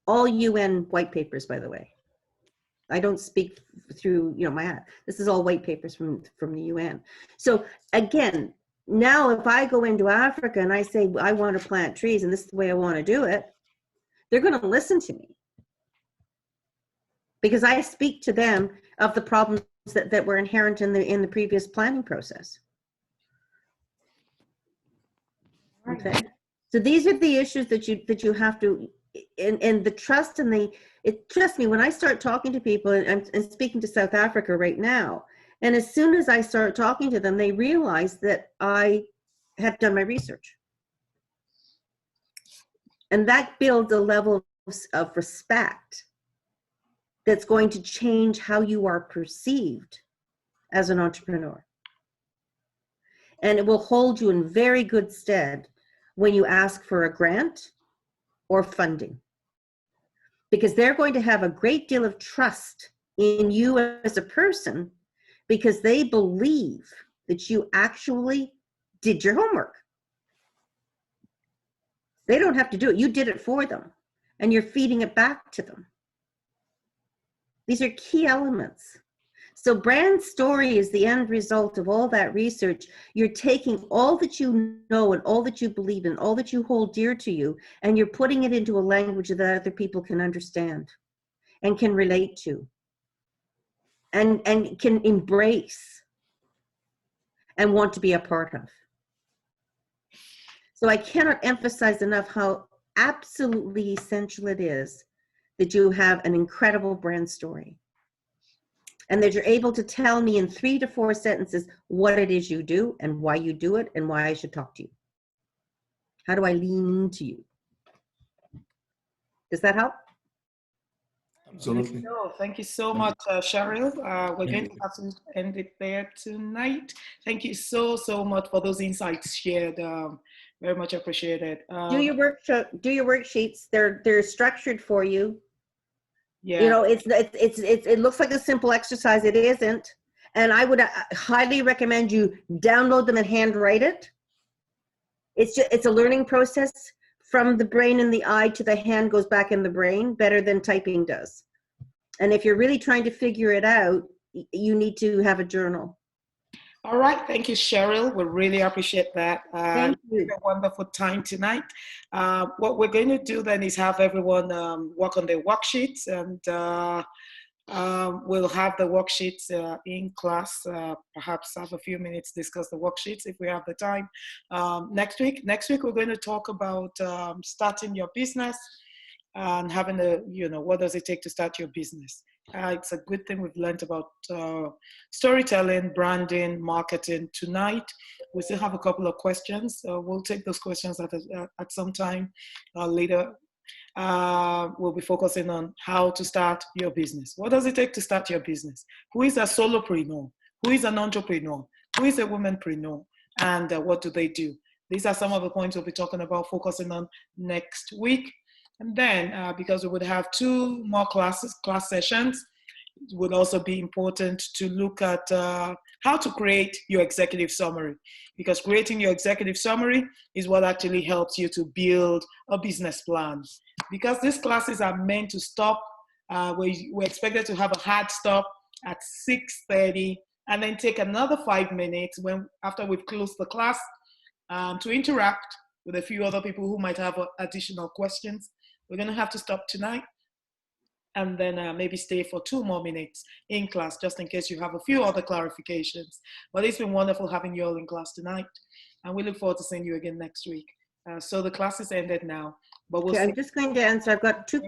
All UN white papers, by the way. I don't speak through, my hat. This is all white papers from the UN. So again, now if I go into Africa and I say, I want to plant trees and this is the way I want to do it, they're going to listen to me. Because I speak to them of the problems that were inherent in the previous planning process. Okay. So these are the issues that you have to, and the trust and trust me, when I start talking to people, and I'm speaking to South Africa right now, and as soon as I start talking to them, they realize that I have done my research. And that builds a level of respect that's going to change how you are perceived as an entrepreneur. And it will hold you in very good stead when you ask for a grant or funding, because they're going to have a great deal of trust in you as a person because they believe that you actually did your homework. They don't have to do it. You did it for them, and you're feeding it back to them. These are key elements. So brand story is the end result of all that research. You're taking all that you know and all that you believe in, all that you hold dear to you, and you're putting it into a language that other people can understand and can relate to and can embrace and want to be a part of. So I cannot emphasize enough how absolutely essential it is that you have an incredible brand story. And that you're able to tell me in 3 to 4 sentences what it is you do and why you do it and why I should talk to you. How do I lean into you? Does that help? Absolutely. So, thank you so much, Cheryl. We're going to have to end it there tonight. Thank you so much for those insights shared. Very much appreciated. Do your worksheets. They're structured for you. Yeah. It looks like a simple exercise. It isn't. And I would highly recommend you download them and handwrite it. It's a learning process. From the brain and the eye to the hand goes back in the brain better than typing does. And if you're really trying to figure it out, you need to have a journal. All right. Thank you, Cheryl. We really appreciate that. Thank you. A wonderful time tonight. What we're going to do then is have everyone work on their worksheets, and we'll have the worksheets in class, perhaps have a few minutes, discuss the worksheets if we have the time. Next week, we're going to talk about starting your business and having what does it take to start your business. It's a good thing we've learned about storytelling, branding, marketing tonight. We still have a couple of questions. We'll take those questions at some time later. We'll be focusing on how to start your business. What does it take to start your business? Who is a solopreneur? Who is an entrepreneur? Who is a womanpreneur? And what do they do? These are some of the points we'll be talking about, focusing on next week. And then, because we would have 2 more class sessions, it would also be important to look at how to create your executive summary, because creating your executive summary is what actually helps you to build a business plan. Because these classes are meant to stop, we're expected to have a hard stop at 6:30, and then take another 5 minutes after we've closed the class to interact with a few other people who might have additional questions. We're going to have to stop tonight and then maybe stay for 2 more minutes in class, just in case you have a few other clarifications. But it's been wonderful having you all in class tonight, and we look forward to seeing you again next week. So the class is ended now, but we'll Okay, see. I'm just going to answer. I've got 2